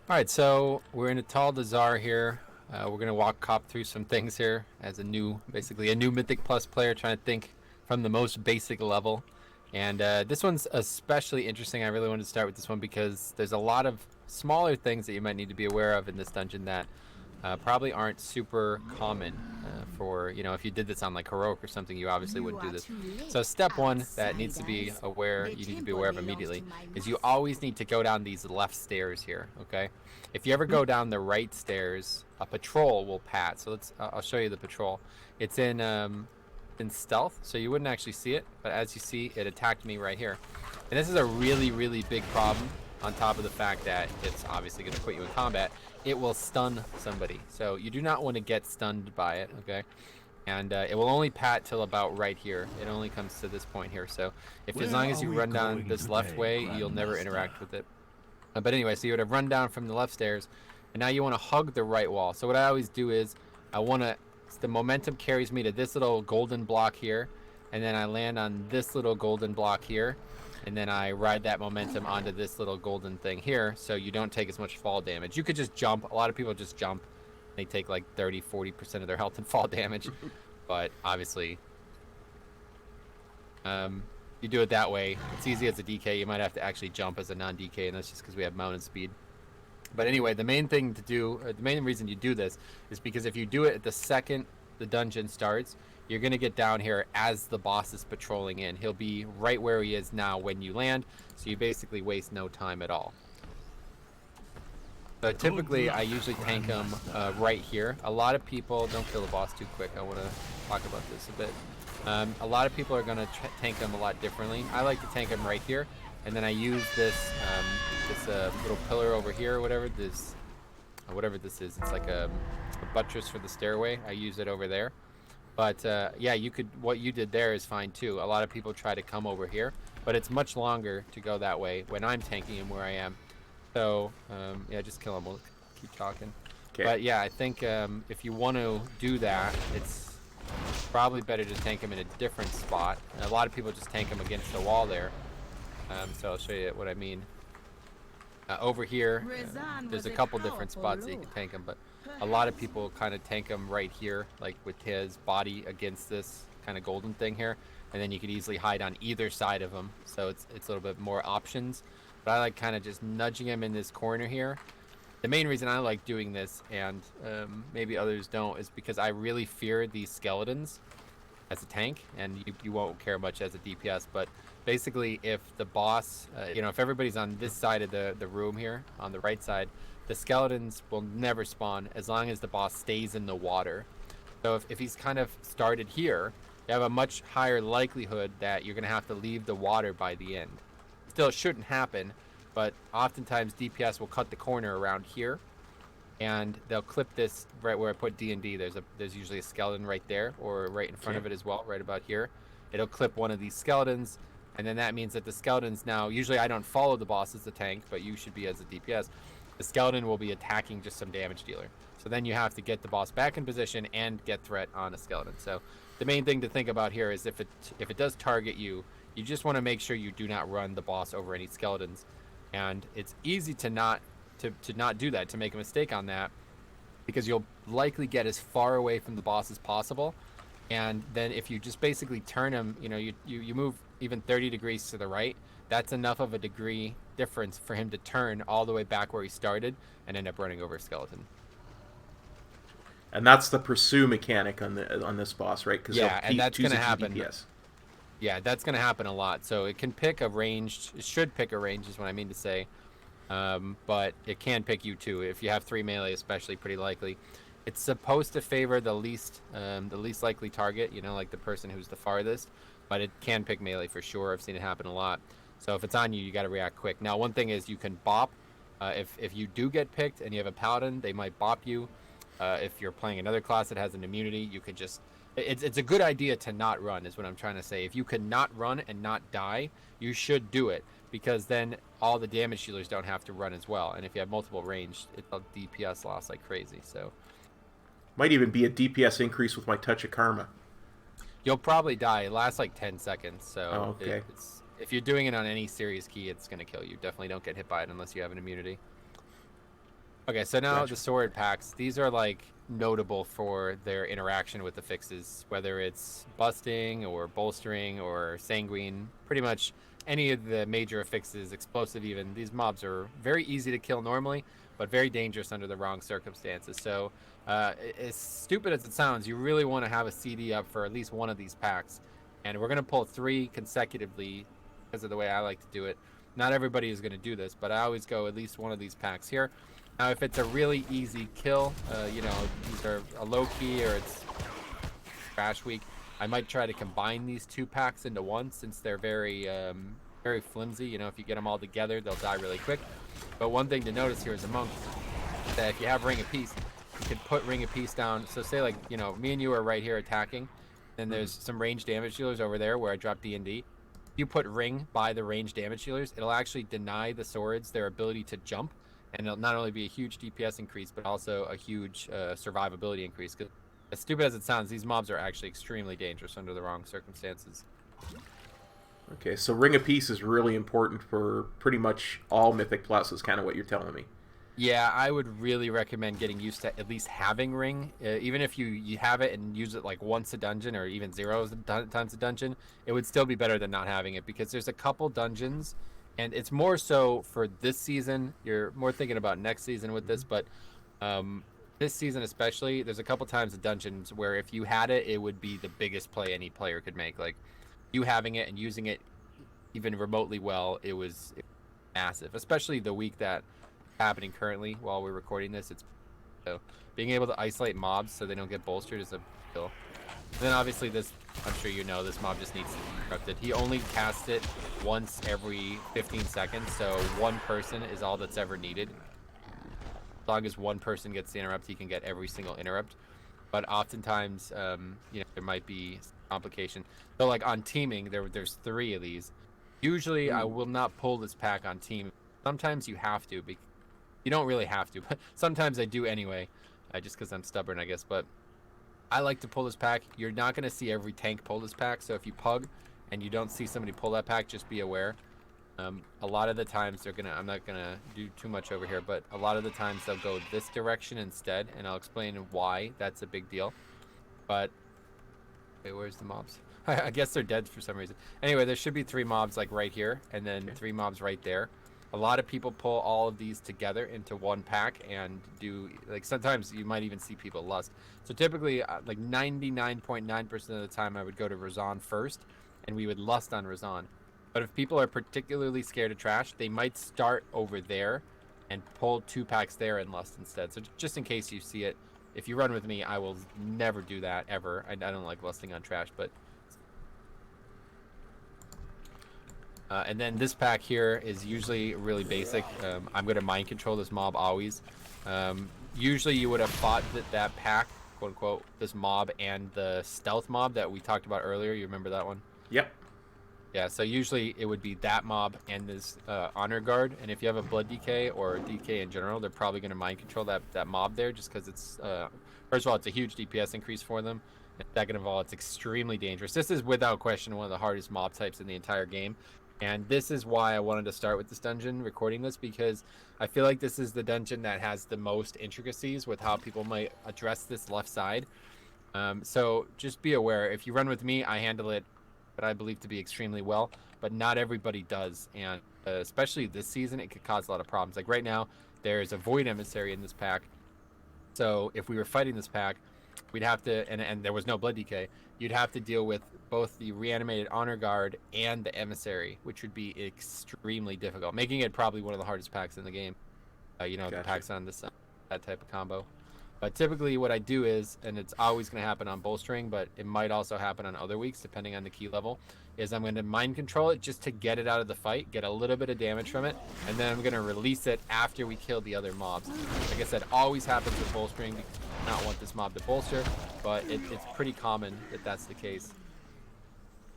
All right, so we're in Atal'dazar here. We're gonna walk cop through some things here as basically a new Mythic Plus player trying to think from the most basic level. And this one's especially interesting. I really wanted to start with this one because there's a lot of smaller things that you might need to be aware of in this dungeon that probably aren't super common for, if you did this on like heroic or something, you obviously You wouldn't do are this. too So late, step one that needs to be outsiders. aware, The you need to be temple aware of belongs to immediately my is you master. always need to go down these left stairs here, okay? If you ever go down the right stairs, a patrol will pass. So I'll show you the patrol. It's in stealth, so you wouldn't actually see it, but as you see, it attacked me right here. And this is a really, really big problem on top of the fact that it's obviously going to put you in combat. It will stun somebody. So you do not want to get stunned by it, okay? And it will only pat till about right here. It only comes to this point here. So as Where long are as you we run down going this left today, way, you'll never Grandmaster? interact with it. But anyway, so you would have run down from the left stairs, and now you want to hug the right wall. So what I always do is I want to, the momentum carries me to this little golden block here, and then I land on this little golden block here, and then I ride that momentum onto this little golden thing here, so you don't take as much fall damage. You could just jump. A lot of people just jump. They take like 30-40% of their health and fall damage, but obviously you do it that way. It's easy as a DK. You might have to actually jump as a non-DK, and that's just because we have mounted speed. But anyway, the main thing to do, the main reason you do this is because if you do it at the second the dungeon starts, you're going to get down here as the boss is patrolling in. He'll be right where he is now when you land, so you basically waste no time at all. So Good typically, I luck, usually tank him Grandmaster. right here. A lot of people don't kill the boss too quick. I want to talk about this a bit. A lot of people are going to tank him a lot differently. I like to tank him right here, and then I use this little pillar over here, or whatever this is. It's like a buttress for the stairway. I use it over there. But yeah, what you did there is fine too. A lot of people try to come over here, but it's much longer to go that way when I'm tanking him where I am. So yeah, just kill him. We'll keep talking. Okay. But yeah, I think if you want to do that, it's probably better to tank him in a different spot. And a lot of people just tank him against the wall there. So I'll show you what I mean. Over here, Razan there's was a a couple different powerful spots that you ruler. can tank him, but a lot of people kind of tank him right here, like with his body against this kind of golden thing here, and then you could easily hide on either side of him. So it's a little bit more options. But I like kind of just nudging him in this corner here. The main reason I like doing this, and maybe others don't, is because I really fear these skeletons as a tank, and you won't care much as a DPS. But basically, if the boss, if everybody's on this side of the room here, on the right side, the skeletons will never spawn as long as the boss stays in the water. So if he's kind of started here, you have a much higher likelihood that you're going to have to leave the water by the end. Still, it shouldn't happen, but oftentimes DPS will cut the corner around here, and they'll clip this right where I put D&D. There's usually a skeleton right there, or right in front Okay. of it as well, right about here. It'll clip one of these skeletons, and then that means that the skeletons now, usually I don't follow the boss as the tank, but you should be as a DPS. The skeleton will be attacking just some damage dealer. So then you have to get the boss back in position and get threat on a skeleton. So the main thing to think about here is if it does target you, you just want to make sure you do not run the boss over any skeletons. And it's easy to not do that, to make a mistake on that, because you'll likely get as far away from the boss as possible. And then if you just basically turn him, you move even 30 degrees to the right, that's enough of a degree difference for him to turn all the way back where he started and end up running over a skeleton. And that's the pursue mechanic on this boss, right? Because Yeah, and that's choose going a to key happen. DPS. Yeah, that's going to happen a lot. So it can pick a ranged, it should pick a range is what I mean to say. But it can pick you too. If you have 3 melee, especially, pretty likely. It's supposed to favor the least likely target, like the person who's the farthest, but it can pick melee for sure. I've seen it happen a lot. So if it's on you, you got to react quick. Now, one thing is you can bop. If you do get picked and you have a paladin, they might bop you. If you're playing another class that has an immunity, you could just... It's a good idea to not run, is what I'm trying to say. If you can not run and not die, you should do it, because then all the damage dealers don't have to run as well. And if you have multiple range, it'll DPS loss like crazy. So Might even be a DPS increase with my touch of karma. you'll probably die. It lasts like 10 seconds. Oh, So okay. it's if you're doing it on any serious key, it's going to kill you. Definitely don't get hit by it unless you have an immunity. Okay, so now Gotcha. the sword packs, these are like notable for their interaction with the fixes, whether it's busting or bolstering or sanguine, pretty much any of the major affixes, explosive even. These mobs are very easy to kill normally, but very dangerous under the wrong circumstances. So, as stupid as it sounds, you really want to have a CD up for at least one of these packs. And we're going to pull 3 consecutively because of the way I like to do it. Not everybody is going to do this, but I always go at least one of these packs here. Now, if it's a really easy kill, you know, these are a low key or it's crash week, I might try to combine these 2 packs into one since they're very, very flimsy. You know, if you get them all together, they'll die really quick. But one thing to notice here as a monk, that if you have Ring of Peace, you could put Ring of Peace down. So say like, you know, me and you are right here attacking, and there's some range damage dealers over there where I drop D&D. You put Ring by the range damage dealers, it'll actually deny the swords their ability to jump. And it'll not only be a huge DPS increase, but also a huge survivability increase. Because as stupid as it sounds, these mobs are actually extremely dangerous under the wrong circumstances. Okay, so Ring of Peace is really important for pretty much all Mythic Plus, is kind of what you're telling me. Yeah, I would really recommend getting used to at least having Ring. Even if you have it and use it like once a dungeon or even 0 times a dungeon, it would still be better than not having it because there's a couple dungeons. And it's more so for this season. You're more thinking about next season with this, but this season especially, there's a couple times in dungeons where if you had it, it would be the biggest play any player could make. Like you having it and using it even remotely well, it was massive. Especially the week that happening currently while we're recording this. It's so being able to isolate mobs so they don't get bolstered is a kill. Then obviously this, I'm sure you know, this mob just needs to be interrupted. He only casts it once every 15 seconds, so one person is all that's ever needed. As long as one person gets the interrupt, he can get every single interrupt. But oftentimes, you know, there might be complication. So like on teaming, there's 3 of these. Usually I will not pull this pack on team. Sometimes you have to, because you don't really have to, but sometimes I do anyway, just because I'm stubborn, I guess. But I like to pull this pack. You're not going to see every tank pull this pack, so if you pug and you don't see somebody pull that pack, just be aware. A lot of the times they're going to, I'm not going to do too much over here, but a lot of the times they'll go this direction instead, and I'll explain why that's a big deal. But, wait, where's the mobs? I guess they're dead for some reason. Anyway, there should be 3 mobs like right here, and then 3 mobs right there. A lot of people pull all of these together into one pack and do, like, sometimes you might even see people lust. So typically, like 99.9% of the time, I would go to Razan first, and we would lust on Razan. But if people are particularly scared of trash, they might start over there and pull 2 packs there and lust instead. So just in case you see it, if you run with me, I will never do that, ever. I don't like lusting on trash, but... and then this pack here is usually really basic. I'm going to mind control this mob always. Usually you would have fought that pack, quote unquote, this mob and the stealth mob that we talked about earlier. You remember that one? Yep. Yeah, so usually it would be that mob and this honor guard. And if you have a blood DK or DK in general, they're probably going to mind control that mob there just because it's, first of all, it's a huge DPS increase for them. And second of all, it's extremely dangerous. This is without question one of the hardest mob types in the entire game. And this is why I wanted to start with this dungeon, recording this, because I feel like this is the dungeon that has the most intricacies with how people might address this left side. So just be aware, if you run with me, I handle it, what I believe to be extremely well, but not everybody does. And especially this season, it could cause a lot of problems. Like right now, there's a Void Emissary in this pack. So if we were fighting this pack, we'd have to, and there was no blood DK, you'd have to deal with both the reanimated honor guard and the emissary, which would be extremely difficult, making it probably one of the hardest packs in the game. You know, Gotcha. the packs on this, that type of combo. But typically what I do is, and it's always going to happen on bolstering, but it might also happen on other weeks, depending on the key level, is I'm going to mind control it just to get it out of the fight, get a little bit of damage from it, and then I'm going to release it after we kill the other mobs. Like I said, always happens with bolstering, because I do not want this mob to bolster, but it's pretty common that that's the case.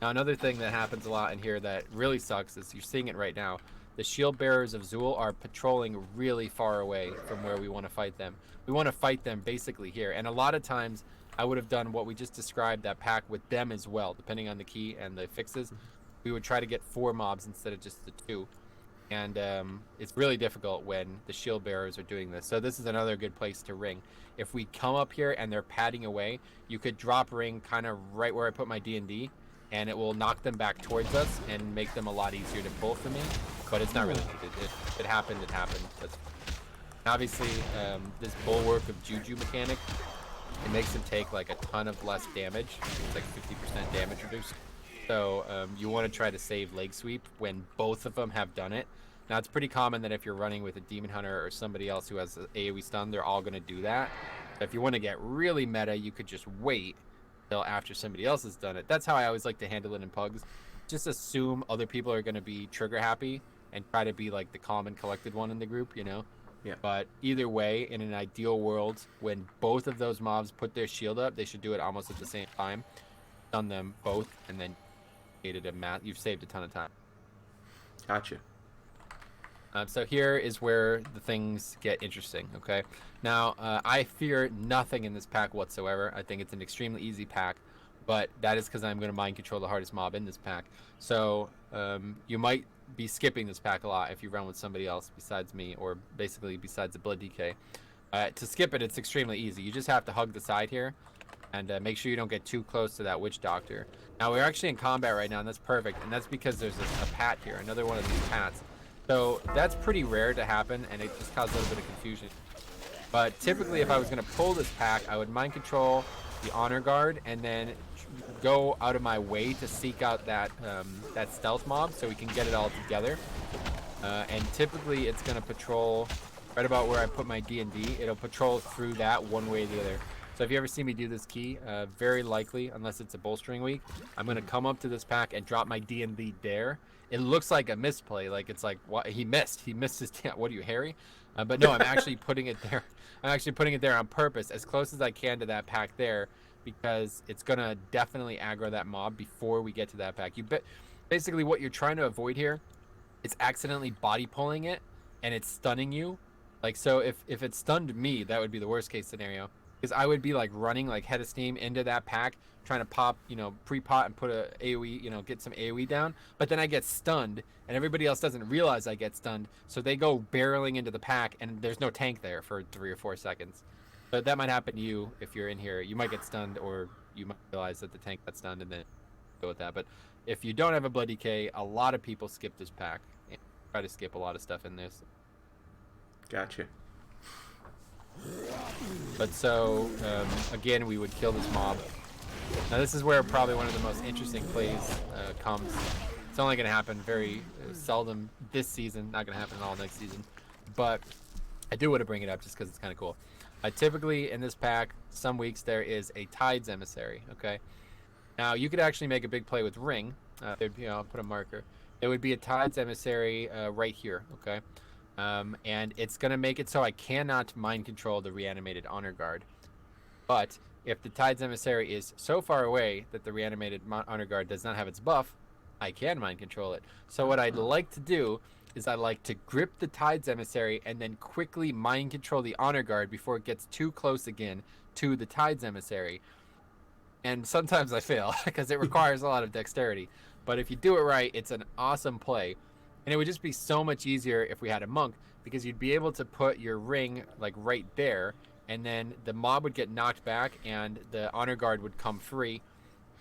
Now, another thing that happens a lot in here that really sucks is you're seeing it right now. The shield bearers of Zool are patrolling really far away from where we want to fight them. We want to fight them basically here. And a lot of times I would have done what we just described, that pack with them as well, depending on the key and the fixes. We would try to get 4 mobs instead of just the 2. and it's really difficult when the shield bearers are doing this. So this is another good place to ring. If we come up here and they're padding away, you could drop ring kind of right where I put my D&D, and it will knock them back towards us and make them a lot easier to pull for me. But it's not really needed. If it happened, it happened. That's obviously this bulwark of Juju mechanic. It makes them take like a ton of less damage. It's like 50% damage reduced. So you want to try to save leg sweep when both of them have done it. Now it's pretty common that if you're running with a demon hunter or somebody else who has an AoE stun, they're all going to do that. So if you want to get really meta, you could just wait till after somebody else has done it. That's how I always like to handle it in pugs. Just assume other people are going to be trigger happy and try to be like the calm and collected one in the group, you know? Yeah. But either way, in an ideal world, when both of those mobs put their shield up, they should do it almost at the same time. Stun them both, and then you've saved a ton of time. Gotcha. So here is where the things get interesting, okay? Now, I fear nothing in this pack whatsoever. I think it's an extremely easy pack, but that is because I'm going to mind control the hardest mob in this pack. So you might be skipping this pack a lot if you run with somebody else besides me, or basically besides the Blood DK. To skip it, it's extremely easy. You just have to hug the side here, and make sure you don't get too close to that Witch Doctor. Now, we're actually in combat right now, and that's perfect, and that's because there's a pat here, another one of these pats. So that's pretty rare to happen, and it just caused a little bit of confusion. But typically, if I was going to pull this pack, I would mind control the Honor Guard, and then go out of my way to seek out that that stealth mob so we can get it all together. And typically, it's going to patrol right about where I put my D&D. It'll patrol through that one way or the other. So if you ever see me do this key, very likely, unless it's a bolstering week, I'm going to come up to this pack and drop my D&D there. It looks like a misplay, like it's like, what, he missed his, what are you, Harry? But no, I'm actually putting it there. I'm actually putting it there on purpose, as close as I can to that pack there, because it's going to definitely aggro that mob before we get to that pack. Basically, what you're trying to avoid here is accidentally body pulling it, and it's stunning you. Like, so if it stunned me, that would be the worst case scenario. Because I would be like running like head of steam into that pack, trying to pop, pre-pot and put a AoE, get some AoE down. But then I get stunned, and everybody else doesn't realize I get stunned. So they go barreling into the pack, and there's no tank there for 3 or 4 seconds. But that might happen to you if you're in here. You might get stunned, or you might realize that the tank got stunned and then go with that. But if you don't have a Blood DK, a lot of people skip this pack. And try to skip a lot of stuff in this. Gotcha. But so, again, we would kill this mob. Now this is where probably one of the most interesting plays comes. It's only going to happen very seldom this season, not going to happen all next season. But I do want to bring it up just because it's kind of cool. Typically in this pack, some weeks there is a Tides Emissary, okay? Now you could actually make a big play with Ring. I'll put a marker. It would be a Tides Emissary right here, okay? And it's going to make it so I cannot mind control the reanimated Honor Guard. But if the Tides Emissary is so far away that the reanimated Honor Guard does not have its buff, I can mind control it. So what I'd like to do is I'd like to grip the Tides Emissary and then quickly mind control the Honor Guard before it gets too close again to the Tides Emissary. And sometimes I fail because it requires a lot of dexterity. But if you do it right, it's an awesome play. And it would just be so much easier if we had a monk, because you'd be able to put your ring like right there, and then the mob would get knocked back and the Honor Guard would come free,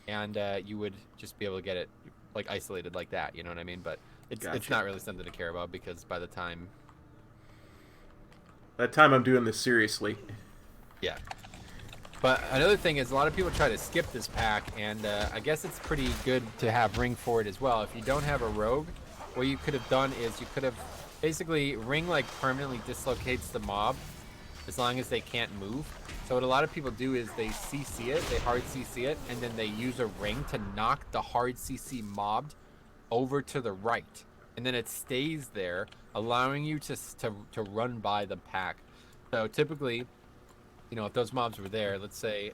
and you would just be able to get it like isolated like that, you know what I mean? But it's not really something to care about, because by the time I'm doing this seriously. Yeah. But another thing is, a lot of people try to skip this pack, and I guess it's pretty good to have ring for it as well. If you don't have a rogue, what you could have done is you could have basically ring like permanently dislocates the mob as long as they can't move. So what a lot of people do is they CC it, they hard CC it, and then they use a ring to knock the hard CC mobbed over to the right, and then it stays there, allowing you to run by the pack. So typically, if those mobs were there, let's say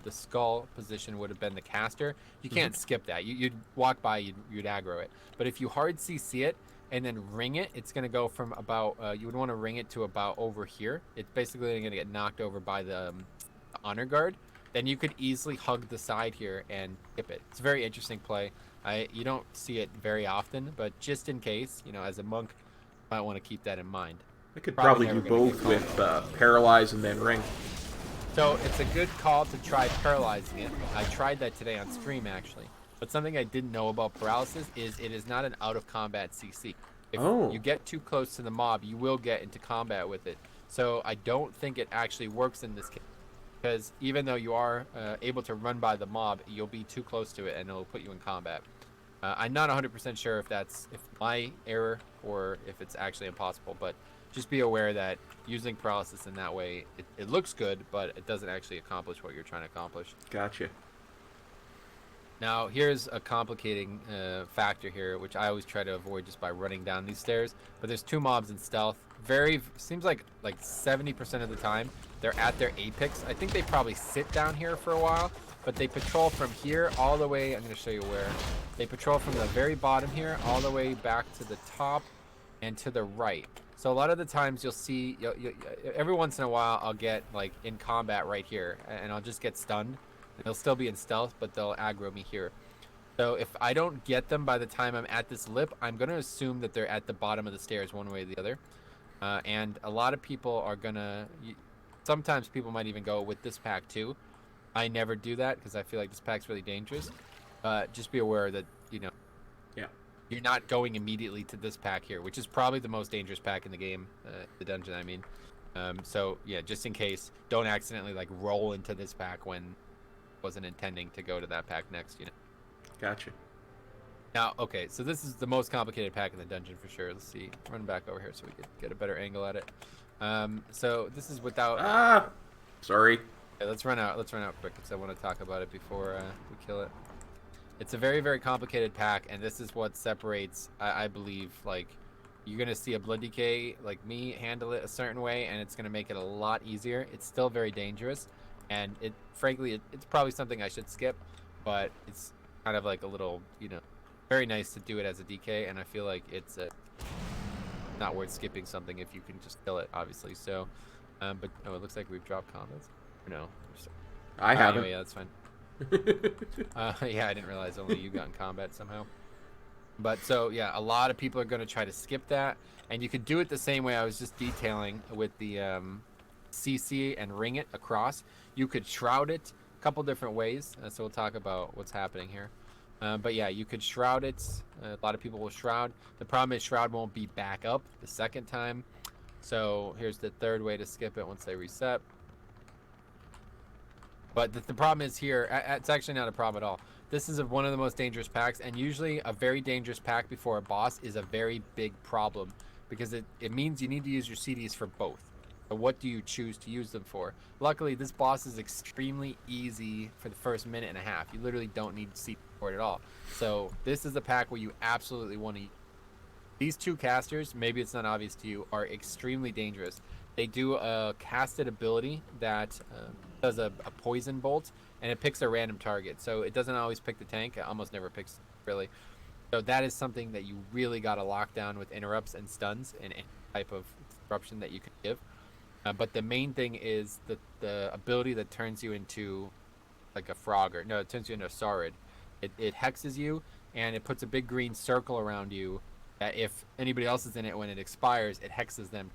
the skull position would have been the caster, you can't skip that. You'd walk by, you'd aggro it. But if you hard CC it and then ring it, it's going to go from about, you would want to ring it to about over here. It's basically going to get knocked over by the Honor Guard. Then you could easily hug the side here and skip it. It's a very interesting play. You don't see it very often, but just in case, as a monk, Might want to keep that in mind. I could Probably probably do never gonna both get with Paralyze and then Ring. So it's a good call to try paralyzing it. I tried that today on stream, actually. But something I didn't know about paralysis is it is not an out-of-combat CC. If you get too close to the mob, you will get into combat with it. So I don't think it actually works in this case. Because even though you are able to run by the mob, you'll be too close to it and it'll put you in combat. I'm not 100% sure if that's my error or if it's actually impossible, but just be aware that using paralysis in that way, it looks good, but it doesn't actually accomplish what you're trying to accomplish. Gotcha. Now, here's a complicating factor here, which I always try to avoid just by running down these stairs. But there's 2 mobs in stealth. Seems like 70% of the time, they're at their apex. I think they probably sit down here for a while, but they patrol from here all the way. I'm going to show you where. They patrol from the very bottom here all the way back to the top and to the right. So a lot of the times you'll see, every once in a while, I'll get like in combat right here, and I'll just get stunned. They'll still be in stealth, but they'll aggro me here. So if I don't get them by the time I'm at this lip, I'm going to assume that they're at the bottom of the stairs one way or the other. And a lot of people are going to... Sometimes people might even go with this pack too. I never do that because I feel like this pack's really dangerous. Just be aware that, yeah, you're not going immediately to this pack here, which is probably the most dangerous pack in the game, the dungeon, I mean. So, yeah, just in case, don't accidentally, like, roll into this pack when wasn't intending to go to that pack next, Gotcha. Now, okay, so this is the most complicated pack in the dungeon for sure. Let's see. Run back over here so we can get a better angle at it. So this is without... Sorry. Okay, let's run out quick because I want to talk about it before we kill it. It's a very, very complicated pack, and this is what separates, I believe, like, you're going to see a Blood DK like me handle it a certain way, and it's going to make it a lot easier. It's still very dangerous, and frankly, it's probably something I should skip, but it's kind of like a little, very nice to do it as a DK, and I feel like it's not worth skipping something if you can just kill it, obviously. So, but it looks like we've dropped combos. No, I haven't. Anyway, yeah, that's fine. Yeah, I didn't realize only you got in combat somehow. But so yeah, a lot of people are going to try to skip that, and you could do it the same way I was just detailing with the CC and ring it across. You could shroud it a couple different ways, so we'll talk about what's happening here. But yeah, you could shroud it. A lot of people will shroud. The problem is shroud won't be back up the second time. So here's the third way to skip it once they reset. But the problem is here, it's actually not a problem at all. This is one of the most dangerous packs, and usually a very dangerous pack before a boss is a very big problem because it means you need to use your CDs for both. So what do you choose to use them for? Luckily, this boss is extremely easy for the first minute and a half. You literally don't need CD support at all. So this is a pack where you absolutely want to... These 2 casters, maybe it's not obvious to you, are extremely dangerous. They do a casted ability that does a poison bolt, and it picks a random target. So it doesn't always pick the tank. It almost never picks, really. So that is something that you really got to lock down with interrupts and stuns and any type of disruption that you can give. But the main thing is the ability that turns you into like a frog, or no, it turns you into a saurid. It hexes you, and it puts a big green circle around you that if anybody else is in it when it expires, it hexes them.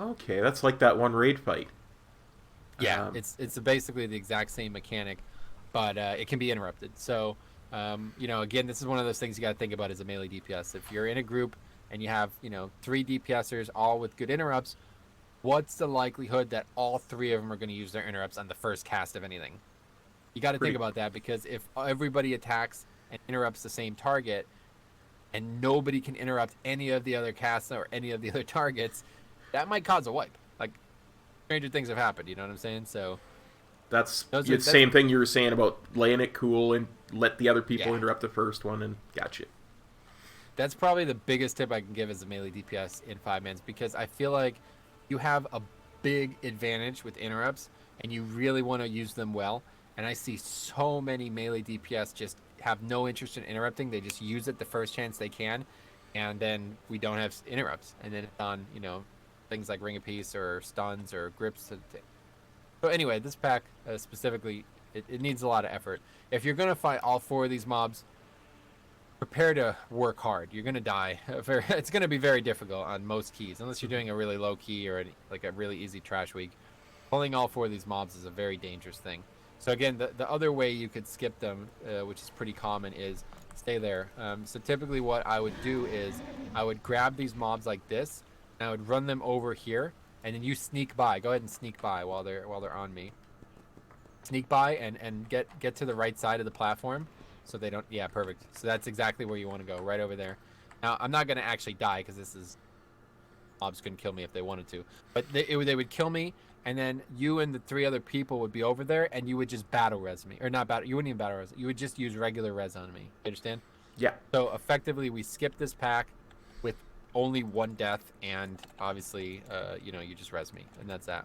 Okay, that's like that one raid fight. Yeah, it's basically the exact same mechanic, but it can be interrupted. So, again, this is one of those things you got to think about as a melee DPS. If you're in a group and you have, 3 DPSers all with good interrupts, what's the likelihood that all 3 of them are going to use their interrupts on the first cast of anything? You got to think about that, because if everybody attacks and interrupts the same target, and nobody can interrupt any of the other casts or any of the other targets, that might cause a wipe. Like, stranger things have happened, you know what I'm saying? So that's the same thing you were saying about laying it cool and let the other people interrupt the first one, and gotcha. That's probably the biggest tip I can give as a melee DPS in 5-mans, because I feel like you have a big advantage with interrupts, and you really want to use them well. And I see so many melee DPS just have no interest in interrupting. They just use it the first chance they can, and then we don't have interrupts. And then it's on, things like Ring of Peace or stuns or grips. So anyway, this pack specifically, it needs a lot of effort. If you're going to fight all 4 of these mobs, prepare to work hard. You're gonna die. It's gonna be very difficult on most keys, unless you're doing a really low key or like a really easy trash week. Pulling all 4 of these mobs is a very dangerous thing. So again, the other way you could skip them, which is pretty common, is stay there. So typically what I would do is I would grab these mobs like this, and I would run them over here, and then you sneak by. Go ahead and sneak by while they're on me. Sneak by and get to the right side of the platform, so they don't. Yeah, perfect. So that's exactly where you want to go, right over there. Now I'm not gonna actually die because this is mobs couldn't kill me if they wanted to, but they would kill me, and then you and the 3 other people would be over there, and you would just battle res me, or not battle. You wouldn't even battle res. You would just use regular res on me. You understand? Yeah. So effectively, we skip this pack with only 1 death, and obviously, you know, you just res me, and that's that.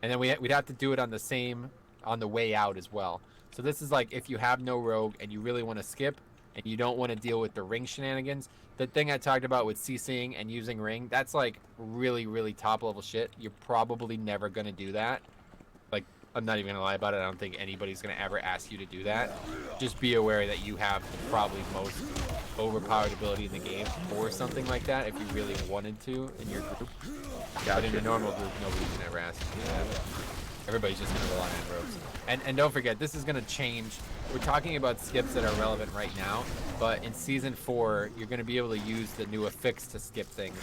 And then we'd have to do it on the way out as well. So this is like if you have no rogue and you really want to skip and you don't want to deal with the ring shenanigans. The thing I talked about with CCing and using ring, that's like really, really top level shit. You're probably never going to do that. Like, I'm not even going to lie about it. I don't think anybody's going to ever ask you to do that. Just be aware that you have the probably most overpowered ability in the game or something like that if you really wanted to in your group. Gotcha. But in a normal group, nobody's going to ever ask you to do that. Everybody's just going to rely on rogues. And don't forget, this is going to change. We're talking about skips that are relevant right now, but in Season 4, you're going to be able to use the new affix to skip things.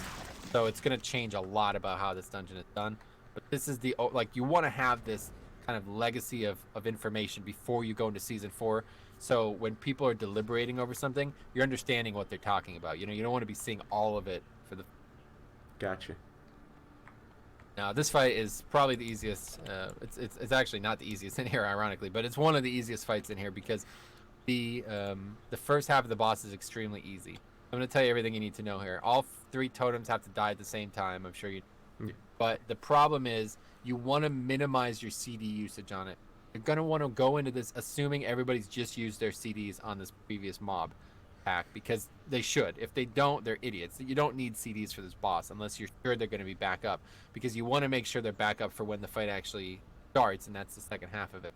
So it's going to change a lot about how this dungeon is done. But this is the, like, you want to have this kind of legacy of information before you go into Season 4. So when people are deliberating over something, you're understanding what they're talking about. You know, you don't want to be seeing all of it for the... Gotcha. Now, this fight is probably the easiest. It's actually not the easiest in here, ironically, but it's one of the easiest fights in here because the first half of the boss is extremely easy. I'm going to tell you everything you need to know here. All 3 totems have to die at the same time. I'm sure you... Yeah. But the problem is you want to minimize your CD usage on it. You're going to want to go into this assuming everybody's just used their CDs on this previous mob pack because they should. If they don't, they're idiots. You don't need CDs for this boss unless you're sure they're going to be back up because you want to make sure they're back up for when the fight actually starts, and that's the second half of it.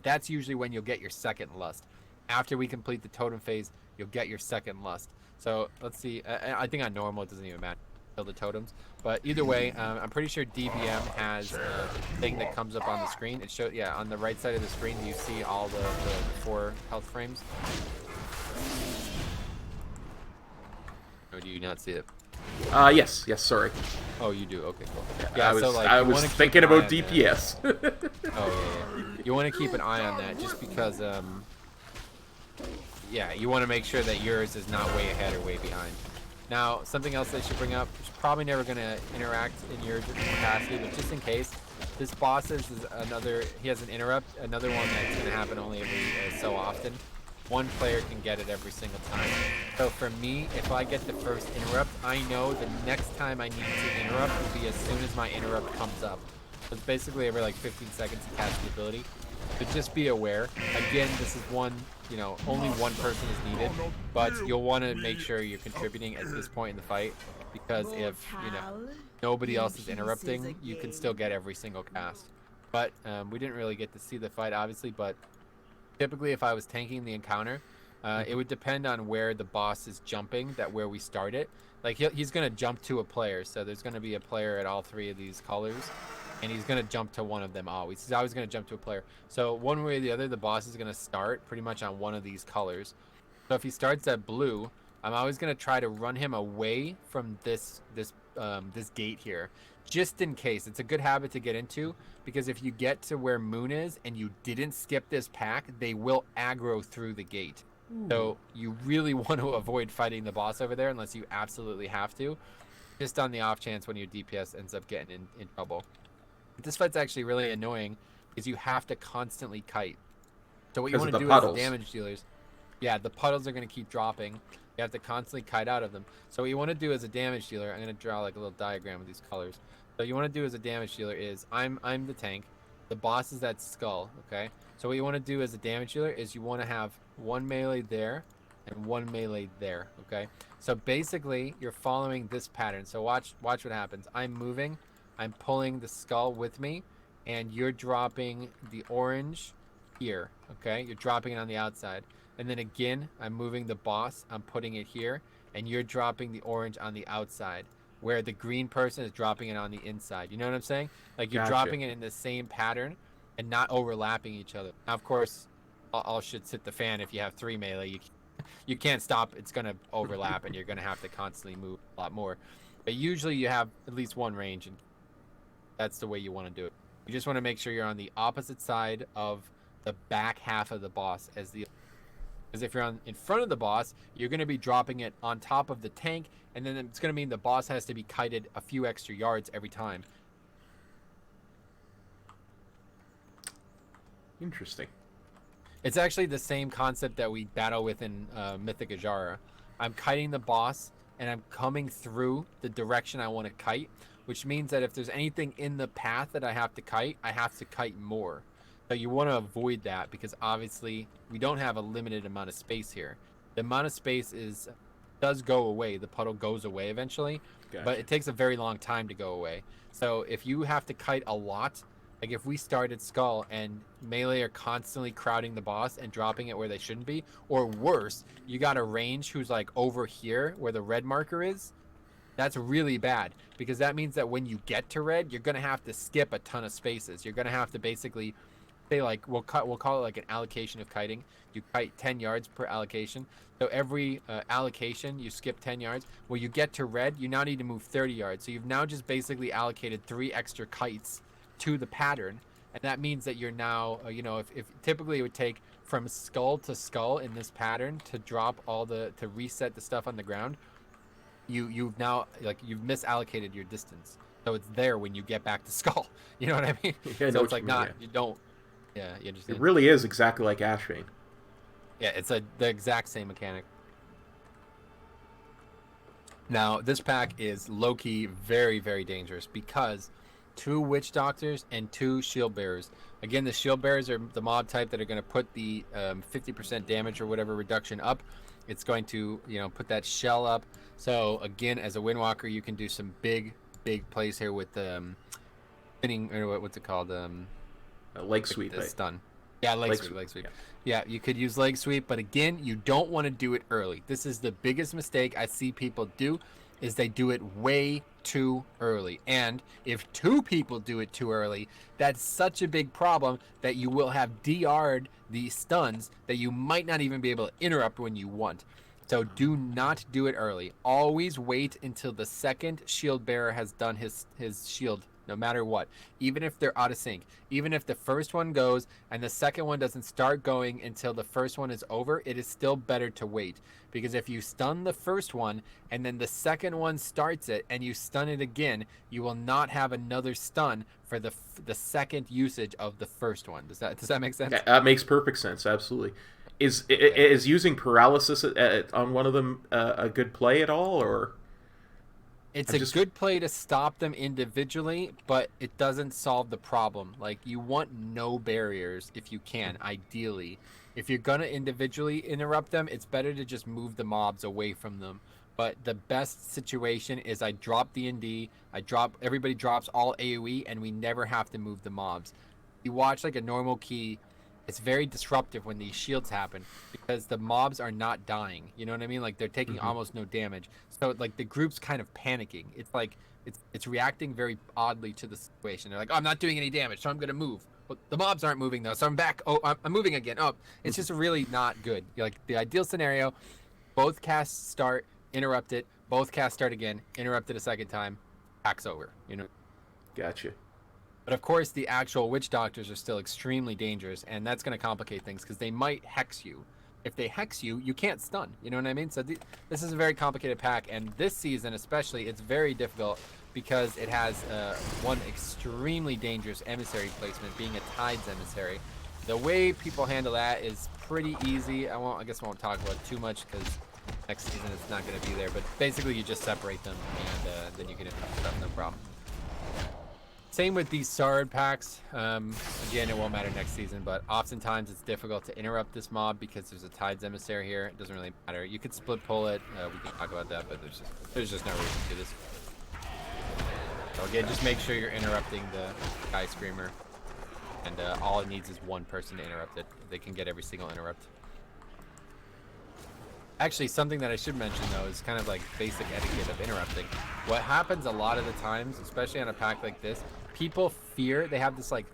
That's usually when you'll get your second lust. After we complete the totem phase, you'll get your second lust. So let's see. I think on normal it doesn't even matter kill the totems, but either way, I'm pretty sure DBM has a thing that comes up on the screen. It shows, yeah, on the right side of the screen you see all the 4 health frames. Or do you not see it? Yes, sorry. Oh, you do. Okay, cool. Yeah, so like I was thinking about DPS. Oh yeah. You want to keep an eye on that just because yeah, you want to make sure that yours is not way ahead or way behind. Now, something else they should bring up, which is probably never going to interact in your capacity, but just in case, this boss is another, he has an interrupt, another one that's going to happen only every so often. 1 player can get it every single time. So for me, if I get the first interrupt, I know the next time I need to interrupt will be as soon as my interrupt comes up. So it's basically every like 15 seconds to cast the ability. So just be aware. Again, this is one, you know, only 1 person is needed, but you'll want to make sure you're contributing at this point in the fight, because if, you know, nobody else is interrupting, you can still get every single cast. But we didn't really get to see the fight, obviously, but typically if I was tanking the encounter, it would depend on where the boss is jumping, where we start it. Like, he's going to jump to a player, so there's going to be a player at all 3 of these colors. And he's going to jump to one of them always. He's always going to jump to a player. So one way or the other, the boss is going to start pretty much on one of these colors. So if he starts at blue, I'm always going to try to run him away from this gate here. Just in case. It's a good habit to get into, because if you get to where Moon is and you didn't skip this pack, they will aggro through the gate. Ooh. So you really want to avoid fighting the boss over there unless you absolutely have to. Just on the off chance when your DPS ends up getting in trouble. This fight's actually really annoying because you have to constantly kite. So what you want to do as the damage dealers, yeah, the puddles are going to keep dropping. You have to constantly kite out of them. So what you want to do as a damage dealer, I'm going to draw like a little diagram with these colors. So what you want to do as a damage dealer is, I'm the tank, the boss is that skull, okay? So what you want to do as a damage dealer is you want to have 1 melee there and 1 melee there, okay? So basically, you're following this pattern. So watch what happens. I'm moving. I'm pulling the skull with me, and you're dropping the orange here, okay? You're dropping it on the outside. and then again, I'm moving the boss. I'm putting it here, and you're dropping the orange on the outside, where the green person is dropping it on the inside. You know what I'm saying? Like you're Gotcha. dropping it in the same pattern and not overlapping each other. Now, of course, all shit's hit the fan if you have 3 melee. You can't stop. It's going to overlap, and you're going to have to constantly move a lot more. But usually you have at least one range, and that's the way you want to do it. You just want to make sure you're on the opposite side of the back half of the boss because if you're in front of the boss, you're going to be dropping it on top of the tank, and then it's going to mean the boss has to be kited a few extra yards every time. Interesting. It's actually the same concept that we battle with in Mythic Azara. I'm kiting the boss, and I'm coming through the direction I want to kite, which means that if there's anything in the path that I have to kite more. So you want to avoid that because obviously we don't have a limited amount of space here. The amount of space does go away. The puddle goes away eventually, Gotcha. but it takes a very long time to go away. So if you have to kite a lot, like if we started Skull and melee are constantly crowding the boss and dropping it where they shouldn't be, or worse, you got a range who's like over here where the red marker is, that's really bad because that means that when you get to red, you're going to have to skip a ton of spaces. You're going to have to basically say like, we'll call it like an allocation of kiting. You kite 10 yards per allocation. So every allocation, you skip 10 yards. When you get to red, you now need to move 30 yards. So you've now just basically allocated 3 extra kites to the pattern, and that means that you're now if typically it would take from skull to skull in this pattern to drop to reset the stuff on the ground, you've now you've misallocated your distance, so it's there when you get back to skull. You know what I mean? Yeah, so it's like you don't you understand? It really is exactly like Ashbane. Yeah, it's the exact same mechanic. Now this pack is low-key very, very dangerous because 2 witch doctors and 2 shield bearers. Again, the shield bearers are the mob type that are going to put the 50% damage or whatever reduction up. It's going to put that shell up. So again, as a windwalker, you can do some big plays here with spinning, or what's it called? Leg sweep. Stun. Yeah, leg sweep. Yeah, you could use leg sweep, but again, you don't want to do it early. This is the biggest mistake I see people do, is they do it way too early. And if 2 people do it too early, that's such a big problem that you will have DR'd the stuns that you might not even be able to interrupt when you want. So do not do it early. Always wait until the second shield bearer has done his shield, no matter what. Even if they're out of sync. Even if the first one goes and the second one doesn't start going until the first one is over, it is still better to wait. Because if you stun the first one and then the second one starts it and you stun it again, you will not have another stun for the second usage of the first one. Does that make sense? That makes perfect sense. Absolutely. Is using paralysis on one of them a good play at all, or? It's a good play to stop them individually, but it doesn't solve the problem. Like, you want no barriers if you can, ideally. If you're going to individually interrupt them, it's better to just move the mobs away from them. But the best situation is I drop the ND, everybody drops all AoE, and we never have to move the mobs. You watch like a normal key, it's very disruptive when these shields happen because the mobs are not dying. You know what I mean? Like, they're taking almost no damage. So like the group's kind of panicking. It's like it's reacting very oddly to the situation. They're like, oh, I'm not doing any damage, so I'm gonna move. But the mobs aren't moving though, so I'm back. Oh, I'm moving again. Oh, it's just really not good. Like, the ideal scenario, both casts start, interrupt it, both casts start again, interrupt it a second time, pack's over. Gotcha. But of course, the actual witch doctors are still extremely dangerous, and that's going to complicate things because they might hex you. If they hex you, you can't stun. You know what I mean? So this is a very complicated pack, and this season especially, it's very difficult because it has one extremely dangerous emissary placement, being a Tides emissary. The way people handle that is pretty easy. I guess I won't talk about it too much because next season it's not going to be there. But basically, you just separate them, and then you can interrupt stuff, no problem. Same with these Sard packs. Again, it won't matter next season, but oftentimes it's difficult to interrupt this mob because there's a Tides emissary here. It doesn't really matter. You could split pull it. We can talk about that, but there's just no reason to do this. So again, just make sure you're interrupting the Sky Screamer, and all it needs is one person to interrupt it. They can get every single interrupt. Actually, something that I should mention though is kind of like basic etiquette of interrupting. What happens a lot of the times, especially on a pack like this, people fear, they have this like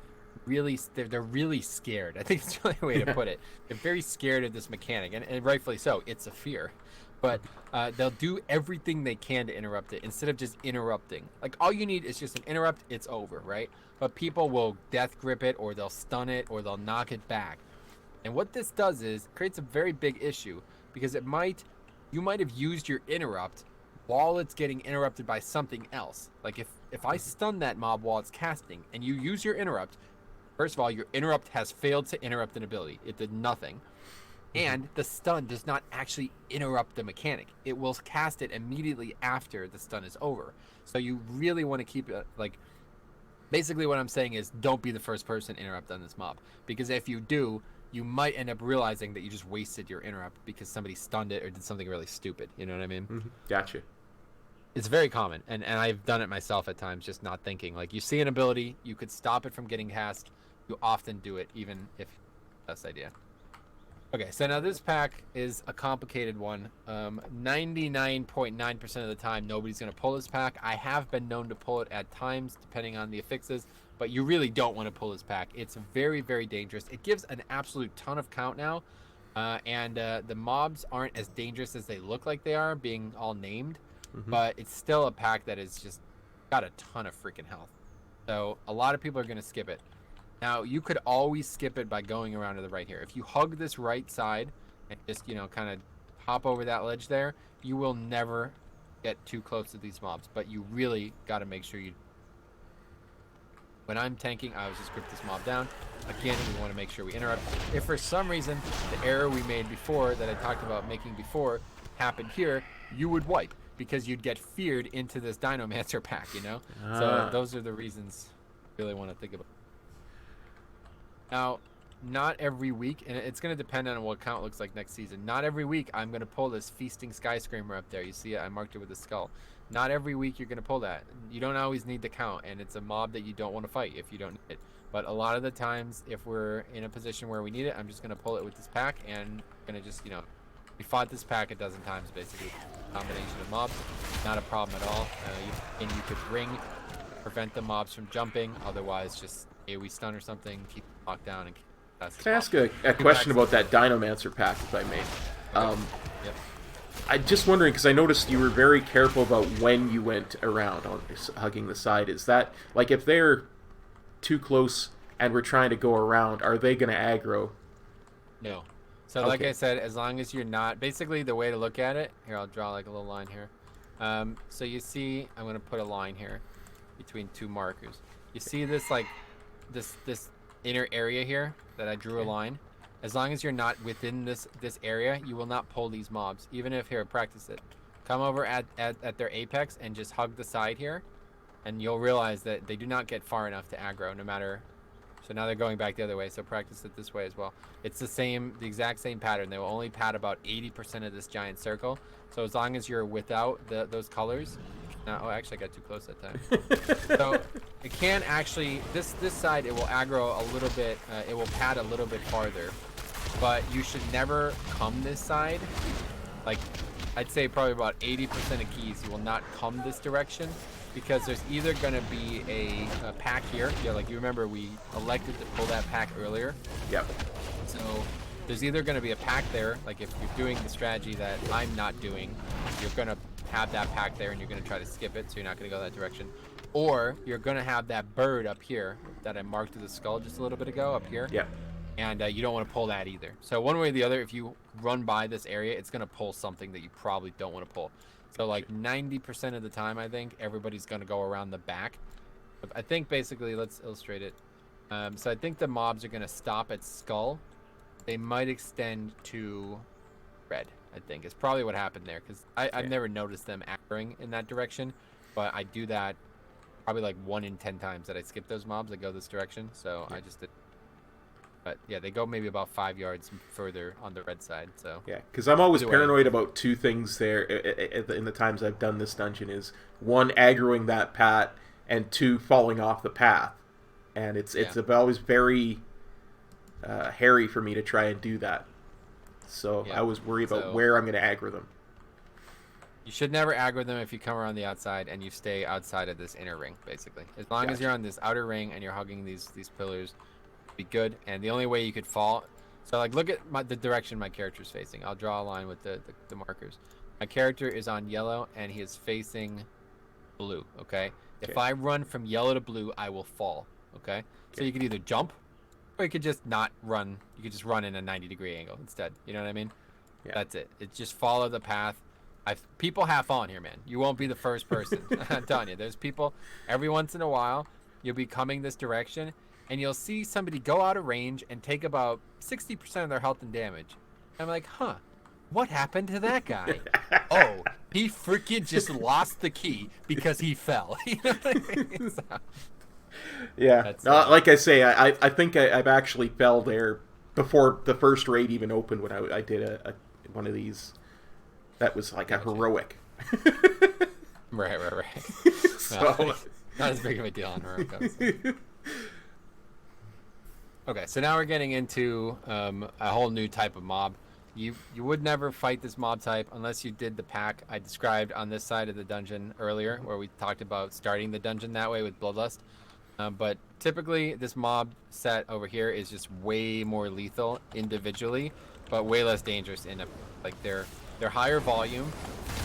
really, they're really scared. I think it's the only way to put it. They're very scared of this mechanic, and rightfully so. It's a fear. But they'll do everything they can to interrupt it instead of just interrupting. Like all you need is just an interrupt, it's over, right? But people will death grip it, or they'll stun it, or they'll knock it back. And what this does is creates a very big issue, because you might have used your interrupt while it's getting interrupted by something else. Like if I stun that mob while it's casting and you use your interrupt, first of all, your interrupt has failed to interrupt an ability. It did nothing. And the stun does not actually interrupt the mechanic. It will cast it immediately after the stun is over. So you really want to keep it, like, basically what I'm saying is don't be the first person to interrupt on this mob. Because if you do, you might end up realizing that you just wasted your interrupt because somebody stunned it or did something really stupid. You know what I mean? Mm-hmm. Gotcha. It's very common, and I've done it myself at times, just not thinking. Like, you see an ability, you could stop it from getting cast. You often do it, even if that's the idea. Okay, so now this pack is a complicated one. 99.9% of the time, nobody's going to pull this pack. I have been known to pull it at times, depending on the affixes. But you really don't want to pull this pack. It's very, very dangerous. It gives an absolute ton of count now. And the mobs aren't as dangerous as they look like they are, being all named. Mm-hmm. But it's still a pack that is just got a ton of freaking health. So a lot of people are going to skip it. Now, you could always skip it by going around to the right here. If you hug this right side and just, kind of hop over that ledge there, you will never get too close to these mobs. But you really got to make sure you... When I'm tanking, I always just grip this mob down. Again, we want to make sure we interrupt. If for some reason the error we made before, that I talked about making before, happened here, you would wipe because you'd get feared into this Dinomancer pack, So those are the reasons you really want to think about. Now, not every week, and it's going to depend on what count looks like next season. Not every week I'm going to pull this Feasting Sky Screamer up there. You see it? I marked it with a skull. Not every week you're going to pull that. You don't always need the count, and it's a mob that you don't want to fight if you don't need it. But a lot of the times, if we're in a position where we need it, I'm just going to pull it with this pack, and going to just, we fought this pack a dozen times, basically. Combination of mobs, not a problem at all. And you could ring, prevent the mobs from jumping. Otherwise, just AoE stun or something, keep them locked down. And can I ask a question about that Dinomancer pack, if I may? Okay. Yep. I'm just wondering, because I noticed you were very careful about when you went around on hugging the side. Is that, like, if they're too close and we're trying to go around, are they going to aggro? No. So like I said, as long as you're not... Basically, the way to look at it... Here, I'll draw like a little line here. So you see... I'm going to put a line here between two markers. You see this, like... This inner area here that I drew a line? As long as you're not within this area, you will not pull these mobs. Even if... Here, practice it. Come over at their apex and just hug the side here. And you'll realize that they do not get far enough to aggro, no matter... So now they're going back the other way, so practice it this way as well. It's the exact same pattern. They will only pat about 80% of this giant circle. So as long as you're without those colors... oh, actually I got too close that time. So it can actually... This side, it will aggro a little bit... it will pat a little bit farther. But you should never come this side. Like, I'd say probably about 80% of keys, you will not come this direction. Because there's either going to be a pack here. Yeah, like you remember we elected to pull that pack earlier. Yep. So there's either going to be a pack there. Like if you're doing the strategy that I'm not doing, you're going to have that pack there and you're going to try to skip it. So you're not going to go that direction. Or you're going to have that bird up here that I marked with the skull just a little bit ago up here. Yep. And you don't want to pull that either. So one way or the other, if you run by this area, it's going to pull something that you probably don't want to pull. So like 90% of the time, I think, everybody's going to go around the back. I think basically, let's illustrate it. So I think the mobs are going to stop at skull. They might extend to red, I think. It's probably what happened there. Because I've never noticed them aggroing in that direction. But I do that probably like 1 in 10 times that I skip those mobs that go this direction. So I just did. But yeah, they go maybe about 5 yards further on the red side. So yeah, because I'm always paranoid about two things there in the times I've done this dungeon is one, aggroing that pat, and two, falling off the path. And it's always very hairy for me to try and do that. so Yeah. I was worried about So- where I'm going to aggro them. You should never aggro them if you come around the outside and you stay outside of this inner ring, basically. As long as Gotcha. you're on this outer ring and you're hugging these pillars, be good. And the only way you could fall, so like look at the direction my character's facing. I'll draw a line with the markers. My character is on yellow and he is facing blue. Okay. If Okay. I run from yellow to blue, I will fall. Okay. So you could either jump, or you could just not run. You could just run in a 90-degree angle instead. You know what I mean? Yeah. That's it. It's just follow the path. People have fallen here, man. You won't be the first person. I'm telling you, there's people every once in a while. You'll be coming this direction, and you'll see somebody go out of range and take about 60% of their health and damage. I'm like, huh, what happened to that guy? Oh, he freaking just lost the key because he fell. You know what I mean? So, Yeah, That's, like I say, I think I've actually fell there before the first raid even opened when I did one of these. That was like a heroic. right. So, Well, not as big of a deal on Heroic. Okay, so now we're getting into a whole new type of mob. You would never fight this mob type unless you did the pack I described on this side of the dungeon earlier, where we talked about starting the dungeon that way with Bloodlust. But typically, this mob set over here is just way more lethal individually, but way less dangerous in they're higher volume,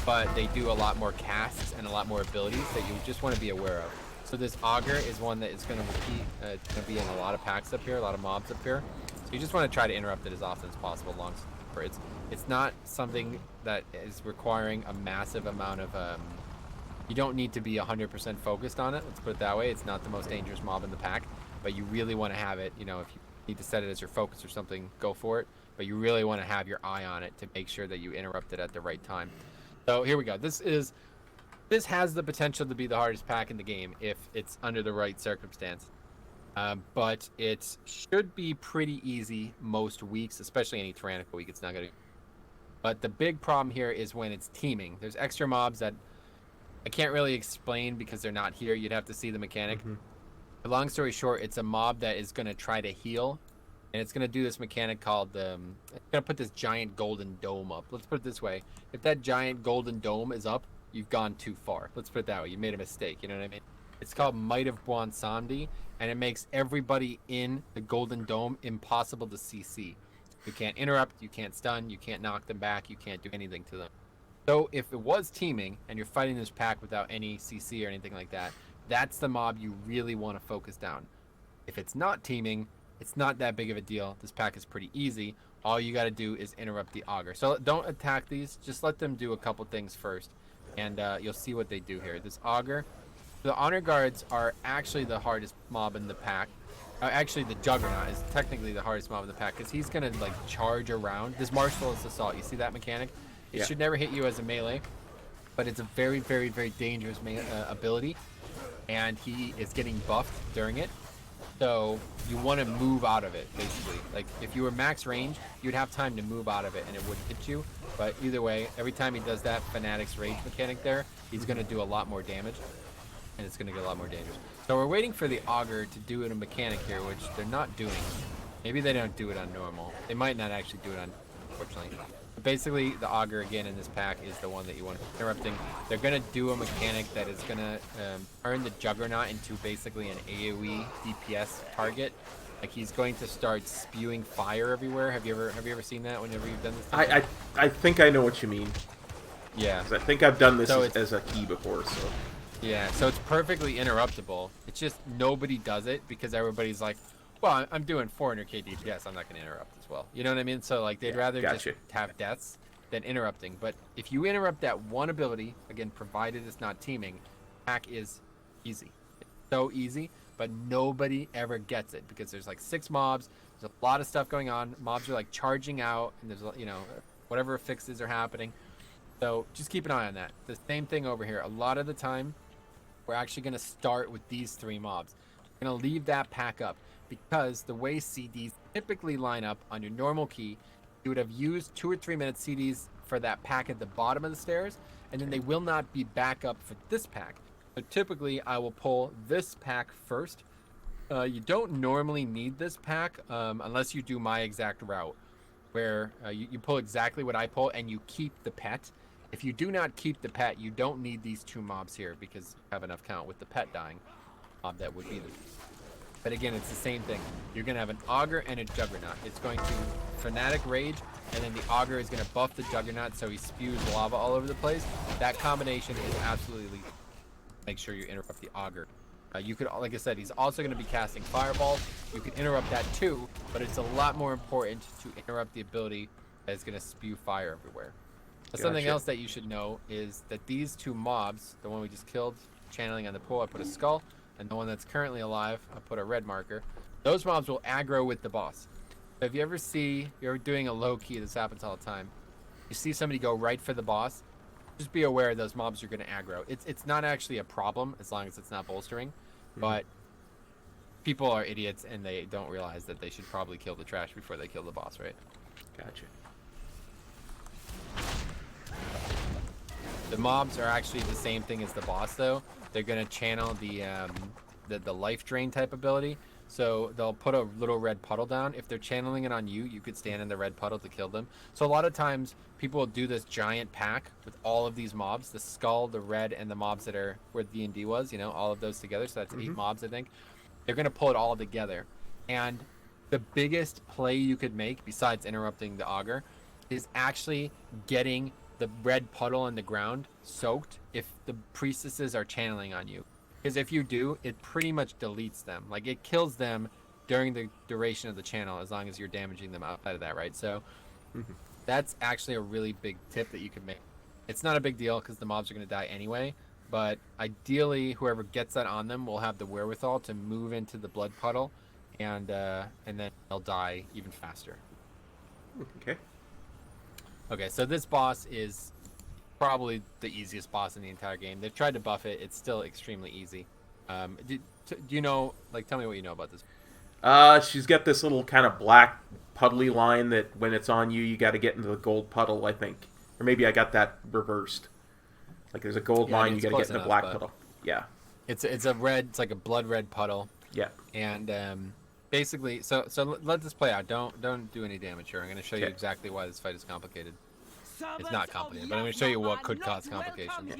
but they do a lot more casts and a lot more abilities that you just want to be aware of. So this augur is one that is going to repeat. It's going to be in a lot of packs up here, a lot of mobs up here. So you just want to try to interrupt it as often as possible. It's not something that is requiring a massive amount of. You don't need to be 100% focused on it. Let's put it that way. It's not the most dangerous mob in the pack, but you really want to have it. You know, if you need to set it as your focus or something, go for it. But you really want to have your eye on it to make sure that you interrupt it at the right time. So here we go. This has the potential to be the hardest pack in the game if it's under the right circumstance. But it should be pretty easy most weeks, especially any tyrannical week. It's not going to. But the big problem here is when it's teaming. There's extra mobs that I can't really explain because they're not here. You'd have to see the mechanic. Mm-hmm. Long story short, it's a mob that is going to try to heal. And it's going to do this mechanic called, it's going to put this giant golden dome up. Let's put it this way. If that giant golden dome is up, you've gone too far. Let's put it that way. You made a mistake. You know what I mean? It's called Might of Bwonsamdi, and it makes everybody in the golden dome impossible to CC. You can't interrupt, you can't stun, you can't knock them back, you can't do anything to them. So if it was teaming, and you're fighting this pack without any CC or anything like that, that's the mob you really want to focus down. If it's not teaming, it's not that big of a deal. This pack is pretty easy. All you got to do is interrupt the augur. So don't attack these. Just let them do a couple things first, and you'll see what they do here. This augur, the honor guards are actually the hardest mob in the pack. Actually, the juggernaut is technically the hardest mob in the pack because he's gonna like charge around. This merciless assault. You see that mechanic? It should never hit you as a melee, but it's a very, very, very dangerous ability, and he is getting buffed during it. So you want to move out of it, basically. Like if you were max range, you'd have time to move out of it and it wouldn't hit you. But either way, every time he does that Fanatic's Rage mechanic there, he's going to do a lot more damage. And it's going to get a lot more dangerous. So we're waiting for the augur to do it a mechanic here, which they're not doing. Maybe they don't do it on normal. They might not actually do it on, unfortunately. But basically, the augur, again, in this pack is the one that you want to be interrupting. They're going to do a mechanic that is going to turn the juggernaut into basically an AoE DPS target. Like he's going to start spewing fire everywhere. Have you ever seen that whenever you've done this? I think I know what you mean. Yeah. 'Cause I think I've done this So as a key before, so. Yeah, so it's perfectly interruptible. It's just nobody does it because everybody's like, well, I'm doing 400k DPS. I'm not going to interrupt as well. You know what I mean? So like they'd rather just have deaths than interrupting. But if you interrupt that one ability, again, provided it's not teaming, hack is easy. It's so easy, but nobody ever gets it because there's like 6 mobs. There's a lot of stuff going on. Mobs are like charging out, and there's, you know, whatever fixes are happening. So just keep an eye on that. The same thing over here. A lot of the time, we're actually going to start with these 3 mobs. We're going to leave that pack up because the way CDs typically line up on your normal key, you would have used 2 or 3 minute CDs for that pack at the bottom of the stairs, and then they will not be back up for this pack. So typically, I will pull this pack first. You don't normally need this pack unless you do my exact route. where you pull exactly what I pull, and you keep the pet. If you do not keep the pet, you don't need these 2 mobs here because you have enough count with the pet dying. That would be the. But again, it's the same thing. You're going to have an Augur and a Juggernaut. It's going to Fanatic Rage, and then the Augur is going to buff the Juggernaut so he spews lava all over the place. That combination is absolutely lethal. Make sure you interrupt the Augur. You could, like I said, he's also going to be casting Fireball. You can interrupt that too, but it's a lot more important to interrupt the ability that is going to spew fire everywhere. Gotcha. Something else that you should know is that these 2 mobs, the one we just killed, channeling on the pool, I put a skull, and the one that's currently alive, I put a red marker. Those mobs will aggro with the boss. So if you ever see, you're doing a low key, this happens all the time, you see somebody go right for the boss, just be aware those mobs are going to aggro. It's not actually a problem as long as it's not bolstering, but people are idiots and they don't realize that they should probably kill the trash before they kill the boss, right? Gotcha. The mobs are actually the same thing as the boss, though. They're going to channel the life drain type ability. So they'll put a little red puddle down. If they're channeling it on you, you could stand in the red puddle to kill them. So a lot of times people will do this giant pack with all of these mobs, the skull, the red, and the mobs that are where D&D was, you know, all of those together. So that's 8 mobs, I think. They're going to pull it all together. And the biggest play you could make, besides interrupting the Augur, is actually getting the red puddle in the ground soaked if the priestesses are channeling on you. Because if you do, it pretty much deletes them. Like, it kills them during the duration of the channel as long as you're damaging them outside of that, right? So that's actually a really big tip that you could make. It's not a big deal because the mobs are going to die anyway, but ideally whoever gets that on them will have the wherewithal to move into the blood puddle, and then they'll die even faster. Okay, so this boss is probably the easiest boss in the entire game. They've tried to buff it. It's still extremely easy. Do you know, like, tell me what you know about this. She's got this little kind of black puddly line that when it's on you, you got to get into the gold puddle, I think. Or maybe I got that reversed. Like, there's a gold line, you got to get in the black puddle. Yeah. It's a red, it's like a blood red puddle. Yeah. And basically, so let this play out. Don't do any damage here. I'm going to show you exactly why this fight is complicated. It's not complicated, but I'm going to show you what could cause complications.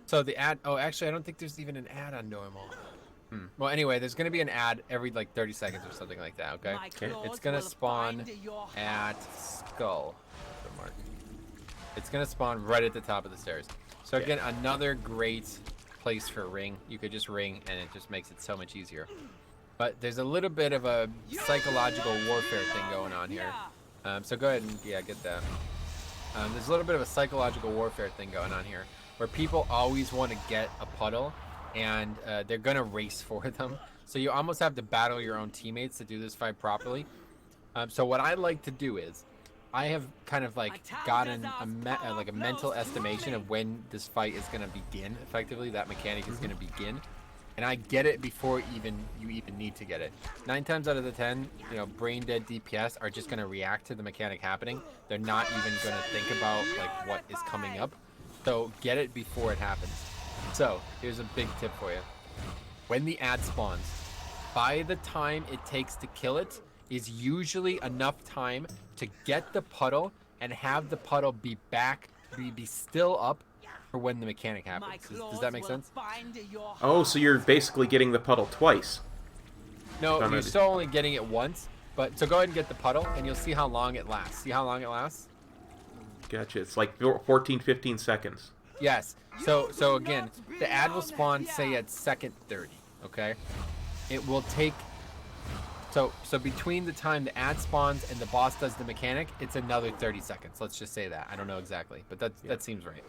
So the ad... Oh, actually, I don't think there's even an ad on normal. Well, anyway, there's going to be an ad every, like, 30 seconds or something like that, okay? It's going to spawn at Skull. It's going to spawn right at the top of the stairs. So, again, another great place for ring. You could just ring, and it just makes it so much easier. But there's a little bit of a psychological warfare thing going on here. So go ahead and, get that. There's a little bit of a psychological warfare thing going on here, where people always want to get a puddle, and they're going to race for them. So you almost have to battle your own teammates to do this fight properly. So what I like to do is, I have kind of like gotten a mental estimation of when this fight is going to begin, effectively. That mechanic is going to begin. And I get it before you even need to get it. 9 times out of the 10, brain dead DPS are just going to react to the mechanic happening. They're not even going to think about like what is coming up. So get it before it happens. So here's a big tip for you. When the ad spawns, by the time it takes to kill it is usually enough time to get the puddle and have the puddle be still up for when the mechanic happens. Does that make sense? Oh, so you're basically getting the puddle twice. No, you're still only getting it once. But so go ahead and get the puddle, and you'll see how long it lasts. See how long it lasts? Gotcha. It's like 14, 15 seconds. Yes. So again, the ad will spawn, say, at second 30. Okay. It will take. So between the time the ad spawns and the boss does the mechanic, it's another 30 seconds. Let's just say that. I don't know exactly, but that seems right.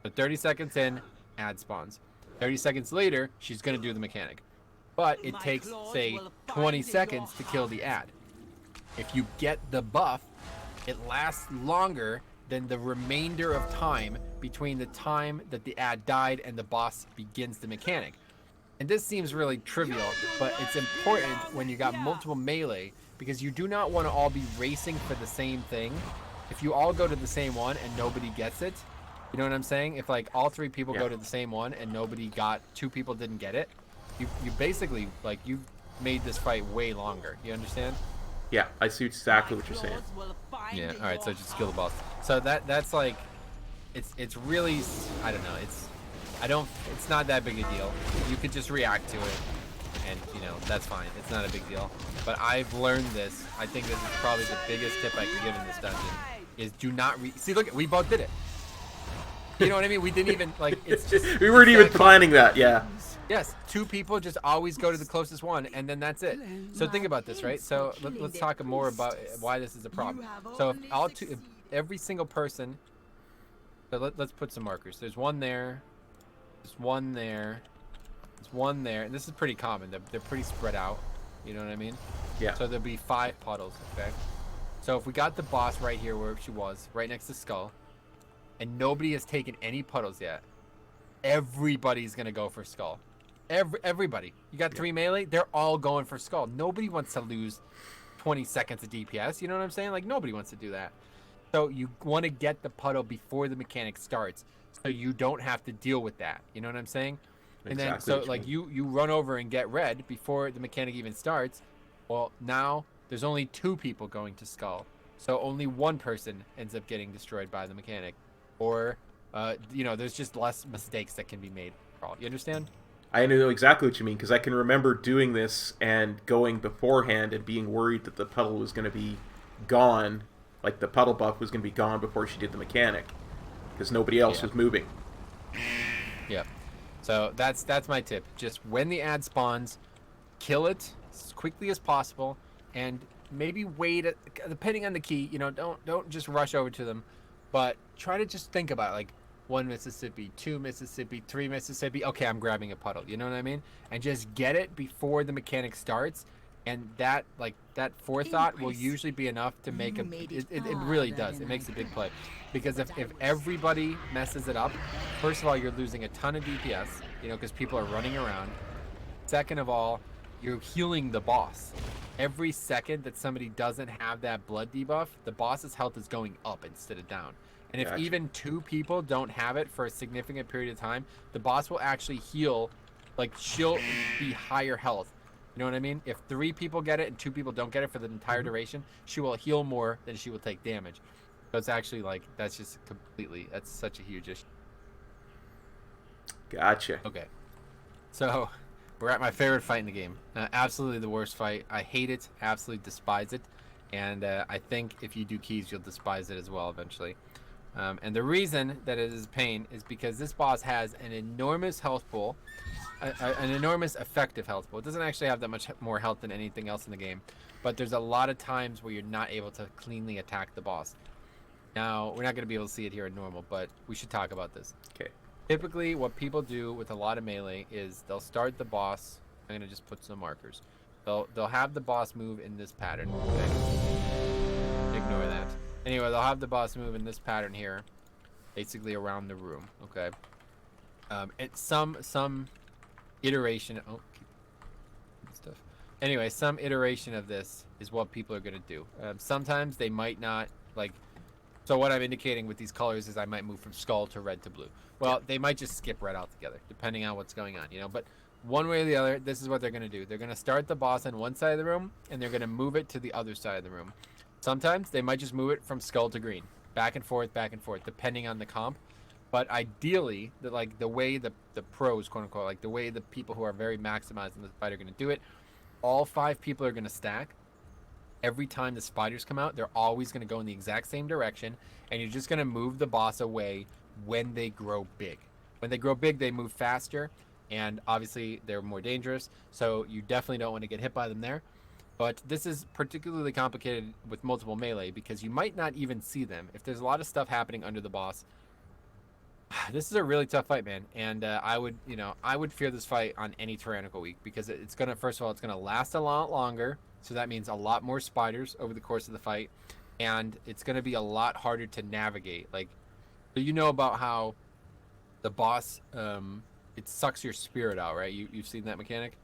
So 30 seconds in, ad spawns. 30 seconds later, she's going to do the mechanic. But it takes, say, 20 seconds to kill the ad. If you get the buff, it lasts longer than the remainder of time between the time that the ad died and the boss begins the mechanic. And this seems really trivial, but it's important when you got multiple melee, because you do not want to all be racing for the same thing. If you all go to the same one and nobody gets it, you know what I'm saying? If like all 3 people go to the same one and nobody got, 2 people didn't get it, you basically, like, you've made this fight way longer. You understand? Yeah, I see exactly what you're saying. Yeah. All right. So just kill the boss. So that's like, it's really, I don't know. It's not that big a deal. You could just react to it, and that's fine. It's not a big deal. But I've learned this. I think this is probably the biggest tip I can give in this dungeon. Is do not see. Look, we both did it. You know what I mean? We didn't even like. It's just we weren't even planning that. Yeah. Yes, 2 people just always go to the closest one, and then that's it. So think about this, right? So let's talk more about why this is a problem. So if every single person, so let's put some markers. There's one there, there's one there, there's one there, and this is pretty common. They're pretty spread out. You know what I mean? Yeah. So there'll be 5 puddles. Okay. So if we got the boss right here where she was, right next to Skull, and nobody has taken any puddles yet, everybody's gonna go for Skull. Everybody. You got 3 melee, they're all going for Skull. Nobody wants to lose 20 seconds of DPS. You know what I'm saying? Like, nobody wants to do that. So you want to get the puddle before the mechanic starts, so you don't have to deal with that. You know what I'm saying? And then so like you run over and get red before the mechanic even starts. Well, now there's only 2 people going to Skull, so only 1 person ends up getting destroyed by the mechanic, or there's just less mistakes that can be made. You understand? I know exactly what you mean, because I can remember doing this and going beforehand and being worried that the puddle was going to be gone, like the puddle buff was going to be gone before she did the mechanic, because nobody else was moving. Yeah. So that's my tip. Just when the ad spawns, kill it as quickly as possible, and maybe wait, depending on the key, don't just rush over to them, but try to just think about it, like 1 Mississippi, 2 Mississippi, 3 Mississippi. Okay, I'm grabbing a puddle. You know what I mean? And just get it before the mechanic starts. And that forethought will usually be enough to make it really does. It makes a big play. Because if everybody messes it up, first of all, you're losing a ton of DPS, because people are running around. Second of all, you're healing the boss. Every second that somebody doesn't have that blood debuff, the boss's health is going up instead of down. And if even 2 people don't have it for a significant period of time, the boss will actually heal, like she'll be higher health. You know what I mean? If 3 people get it and 2 people don't get it for the entire duration, she will heal more than she will take damage. So it's actually that's such a huge issue. Gotcha. Okay. So we're at my favorite fight in the game. Absolutely the worst fight. I hate it. Absolutely despise it. And I think if you do keys, you'll despise it as well eventually. And the reason that it is a pain is because this boss has an enormous health pool, an enormous effective health pool. It doesn't actually have that much more health than anything else in the game, but there's a lot of times where you're not able to cleanly attack the boss. Now, we're not going to be able to see it here in normal, but we should talk about this. Okay. Typically, what people do with a lot of melee is they'll start the boss. I'm going to just put some markers. They'll have the boss move in this pattern. Okay? Ignore that. Anyway, they'll have the boss move in this pattern here, basically around the room. Okay. It's some iteration. Oh, stuff. Anyway, some iteration of this is what people are gonna do. Sometimes they might not like. So what I'm indicating with these colors is I might move from skull to red to blue. Well, they might just skip red altogether, depending on what's going on, But one way or the other, this is what they're gonna do. They're gonna start the boss on one side of the room, and they're gonna move it to the other side of the room. Sometimes they might just move it from skull to green, back and forth, depending on the comp. But ideally, the way the pros, quote unquote, like the way the people who are very maximized in the fight are going to do it, all 5 people are going to stack. Every time the spiders come out, they're always going to go in the exact same direction, and you're just going to move the boss away when they grow big. When they grow big, they move faster, and obviously they're more dangerous, so you definitely don't want to get hit by them there. But this is particularly complicated with multiple melee because you might not even see them. If there's a lot of stuff happening under the boss, this is a really tough fight, man. And I would fear this fight on any tyrannical week because first of all, it's gonna last a lot longer. So that means a lot more spiders over the course of the fight, and it's gonna be a lot harder to navigate. Like, so about how the boss, it sucks your spirit out, right? You've seen that mechanic?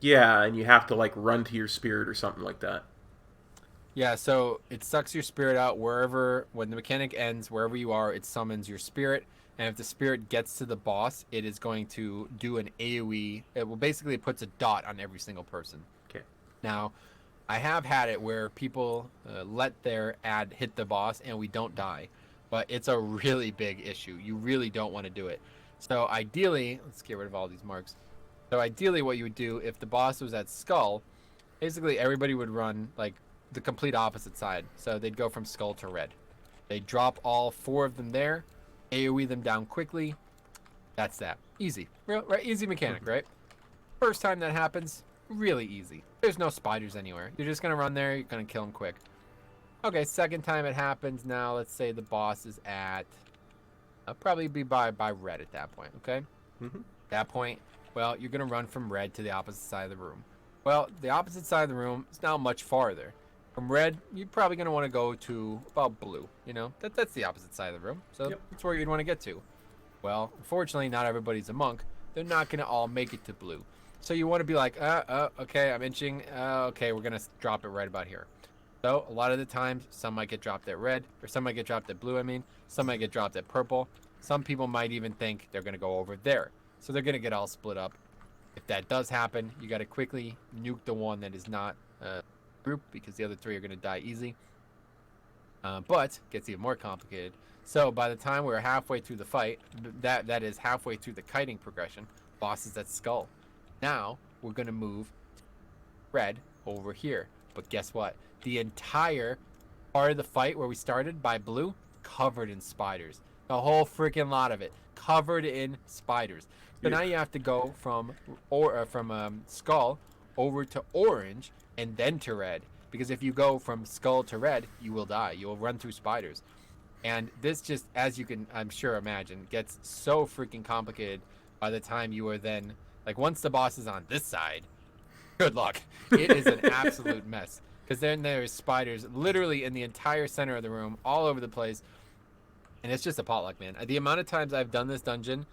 Yeah, and you have to run to your spirit or something like that. Yeah, so it sucks your spirit out when the mechanic ends, wherever you are, it summons your spirit. And if the spirit gets to the boss, it is going to do an AoE. Basically it puts a dot on every single person. Okay. Now, I have had it where people let their ad hit the boss and we don't die, but it's a really big issue. You really don't want to do it. So ideally, let's get rid of all these marks. So ideally, what you would do if the boss was at skull, basically everybody would run like the complete opposite side. So they'd go from skull to red. They'd drop all 4 of them there, AoE them down quickly. That's that. Easy. Right? Easy mechanic, right? First time that happens, really easy. There's no spiders anywhere. You're just gonna run there, you're gonna kill them quick. Okay, second time it happens now, let's say the boss is at probably be by red at that point, okay? Mm-hmm. At that point, well, you're gonna run from red to the opposite side of the room. Well, the opposite side of the room is now much farther. From red, you're probably gonna want to go to about blue. You know, that's the opposite side of the room, so Yep. that's where you'd want to get to. Well, unfortunately, not everybody's a monk. They're not gonna all make it to blue. So you want to be like, okay, I'm inching. Okay, we're gonna drop it right about here. So a lot of the times, some might get dropped at red, or some might get dropped at blue. I mean, some might get dropped at purple. Some people might even think they're gonna go over there. So they're gonna get all split up. If that does happen, you got to quickly nuke the one that is not group, because the other 3 are gonna die easy. But gets even more complicated. So by the time we're halfway through the fight, that is halfway through the kiting progression, boss is at skull. Now we're gonna move red over here. But guess what? The entire part of the fight where we started by blue, covered in spiders. The whole freaking lot of it, covered in spiders. So now you have to go from skull over to orange and then to red. Because if you go from skull to red, you will die. You will run through spiders. And this just, as you can, I'm sure, imagine, gets so freaking complicated by the time you are then, like, once the boss is on this side, good luck. It is an absolute mess. Because then there's spiders literally in the entire center of the room, all over the place. And it's just a potluck, man. The amount of times I've done this dungeon,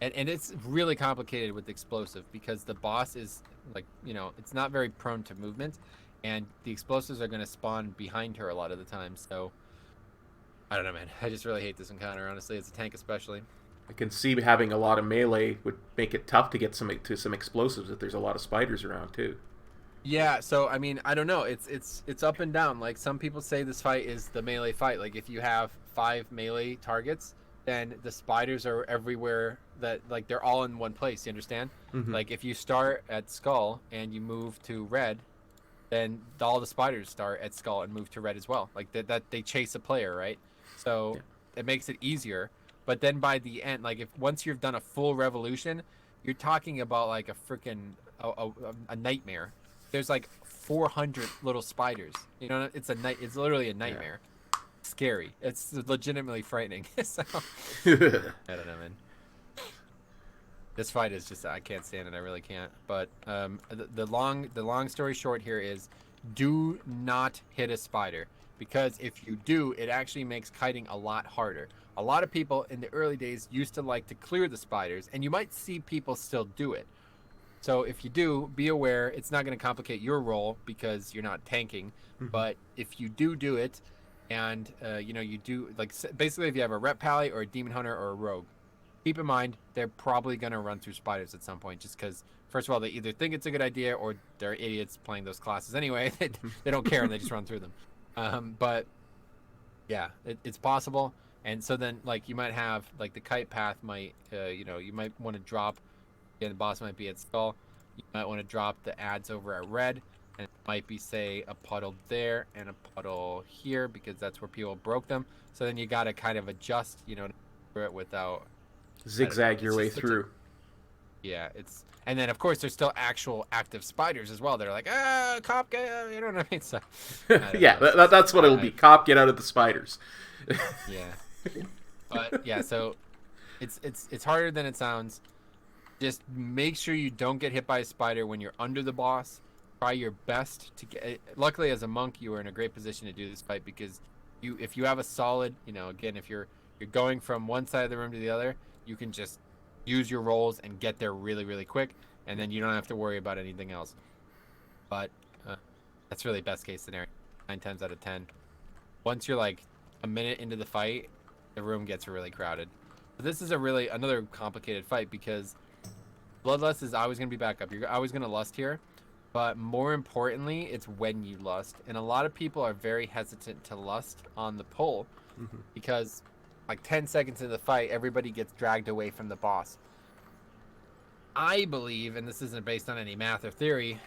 and it's really complicated with explosive, because the boss is, like, you know, it's not very prone to movement. And the explosives are going to spawn behind her a lot of the time, so I don't know, man. I just really hate this encounter, honestly. As a tank especially. I can see having a lot of melee would make it tough to get some explosives if there's a lot of spiders around too. Yeah, so I mean, I don't know. It's up and down. Like, some people say this fight is the melee fight. Like, if you have 5 melee targets, then the spiders are everywhere. That, like, they're all in one place. You understand? Mm-hmm. Like, if you start at skull and you move to red, then all the spiders start at skull and move to red as well. Like, that they chase a player, right? So it makes it easier. But then by the end, like, if once you've done a full revolution, you're talking about like a freaking a nightmare. There's like 400 little spiders. You know, it's literally a nightmare. Yeah. Scary. It's legitimately frightening. So I don't know, man. This fight is just, I can't stand it. I really can't. But the long story short here is, do not hit a spider, because if you do, it actually makes kiting a lot harder. A lot of people in the early days used to like to clear the spiders, and you might see people still do it. So if you do, be aware it's not going to complicate your role because you're not tanking. Mm-hmm. But if you do it, and you know, you do, like, basically if you have a rep pally or a demon hunter or a rogue, keep in mind they're probably going to run through spiders at some point, just because, first of all, they either think it's a good idea or they're idiots playing those classes anyway. They don't care and they just run through them. But yeah, it's possible. And so then, like, you might have, like, the kite path might, you know, you might want to drop, the boss might be at skull. You might want to drop the ads over at red, and it might be, say, a puddle there and a puddle here, because that's where people broke them. So then you got to kind of adjust, you know, through it without zigzag your way through. Yeah, it's, and then of course there's still actual active spiders as well. They're like, cop, you know what I mean? So yeah, that's what it'll be. Cop, get out of the spiders. Yeah, but yeah, so it's harder than it sounds. Just make sure you don't get hit by a spider when you're under the boss. Try your best to get. Luckily, as a monk, you are in a great position to do this fight, because if you have a solid, you know, again, if you're going from one side of the room to the other, you can just use your rolls and get there really, really quick, and then you don't have to worry about anything else. But that's really best case scenario. 9 times out of 10. Once you're like a minute into the fight, the room gets really crowded. But this is another complicated fight, because Bloodlust is always going to be back up. You're always going to lust here, But more importantly, it's when you lust. And a lot of people are very hesitant to lust on the pull because like 10 seconds into the fight, everybody gets dragged away from the boss. I believe, and this isn't based on any math or theory,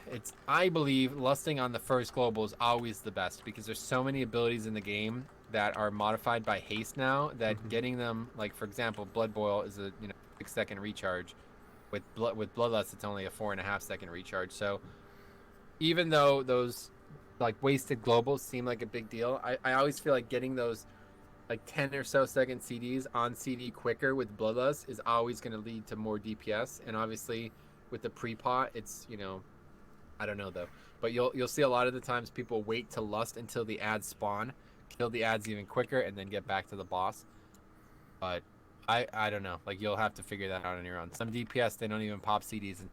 I believe lusting on the first global is always the best because there's so many abilities in the game that are modified by haste now that getting them, like for example, Blood Boil is a 6-second recharge. With Bloodlust, it's only a 4.5-second recharge. So even though those like wasted globals seem like a big deal, I always feel like getting those like 10 or so second CDs on CD quicker with Bloodlust is always going to lead to more DPS. And obviously with the pre-pot, it's, I don't know though, but you'll see a lot of the times people wait to lust until the ads spawn, kill the ads even quicker, and then get back to the boss. But I don't know. Like, you'll have to figure that out on your own. Some DPS, they don't even pop CDs and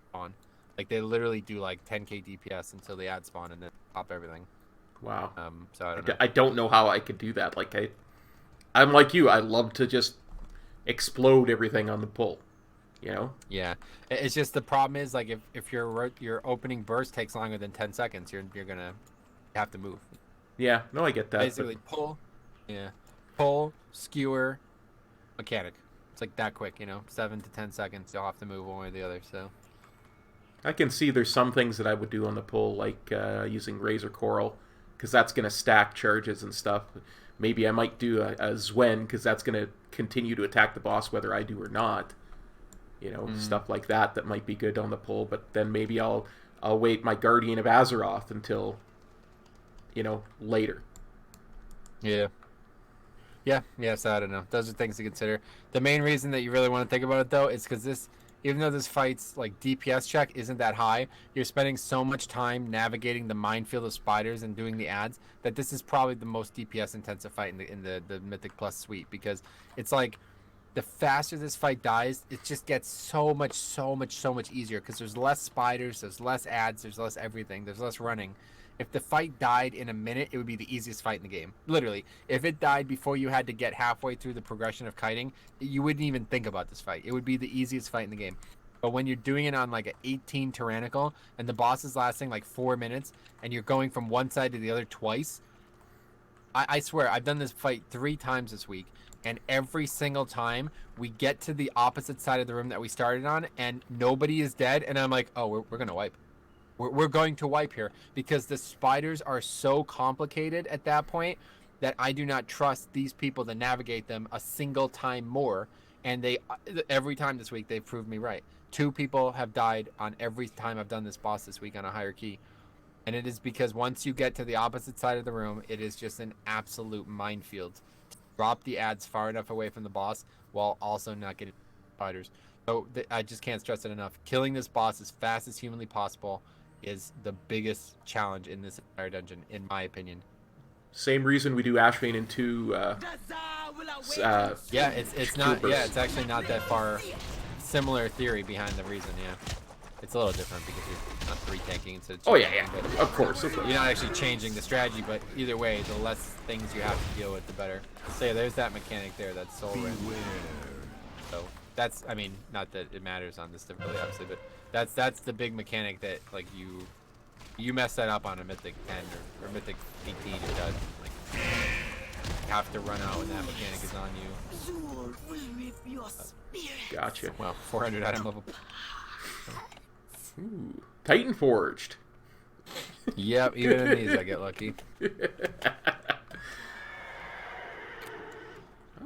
spawn. Like, they literally do like 10k DPS until the ad spawn and then pop everything. Wow. So I don't know. I don't know how I could do that. Like, I'm like you. I love to just explode everything on the pull. Yeah. It's just the problem is like if your opening burst takes longer than 10 seconds, you're gonna have to move. Yeah. No, I get that. Basically, pull, skewer, mechanic. It's like that quick, 7 to 10 seconds. You'll have to move one way or the other. So I can see there's some things that I would do on the pull, like using Razor Coral, because that's going to stack charges and stuff. Maybe I might do a Zwen, because that's going to continue to attack the boss whether I do or not. Stuff like that might be good on the pull. But then maybe I'll wait my Guardian of Azeroth until, later. Yeah. So I don't know. Those are things to consider. The main reason that you really want to think about it, though, is because even though this fight's like DPS check isn't that high, you're spending so much time navigating the minefield of spiders and doing the ads that this is probably the most DPS intensive fight in the Mythic Plus suite, because it's like the faster this fight dies, it just gets so much easier because there's less spiders, there's less ads, there's less everything, there's less running. If the fight died in a minute, it would be the easiest fight in the game. Literally. If it died before you had to get halfway through the progression of kiting, you wouldn't even think about this fight. It would be the easiest fight in the game. But when you're doing it on like an 18 Tyrannical, and the boss is lasting like 4 minutes, and you're going from one side to the other twice, I swear, I've done this fight 3 times this week, and every single time we get to the opposite side of the room that we started on, and nobody is dead, and I'm like, oh, we're going to wipe. We're going to wipe here, because the spiders are so complicated at that point that I do not trust these people to navigate them a single time more. And every time this week, they've proved me right. 2 people have died on every time I've done this boss this week on a higher key. And it is because once you get to the opposite side of the room, it is just an absolute minefield. Drop the ads far enough away from the boss while also not getting spiders. So I just can't stress it enough. Killing this boss as fast as humanly possible is the biggest challenge in this entire dungeon, in my opinion. Same reason we do Ashvane in 2. Yeah, it's not. Yeah, it's actually not that far. Similar theory behind the reason. Yeah, it's a little different because you're not 3 tanking instead of 2 tanking, but of course. You're not actually changing the strategy, but either way, the less things you have to deal with, the better. So yeah, there's that mechanic there. That's soul rend. So that's, I mean, not that it matters on this really, obviously, but that's the big mechanic that like you mess that up on a Mythic 10 or Mythic 18, it does. Like, you have to run out when that mechanic is on you. Gotcha. Well, 400 item level. Ooh. Titan Forged. Yep, even in these I get lucky.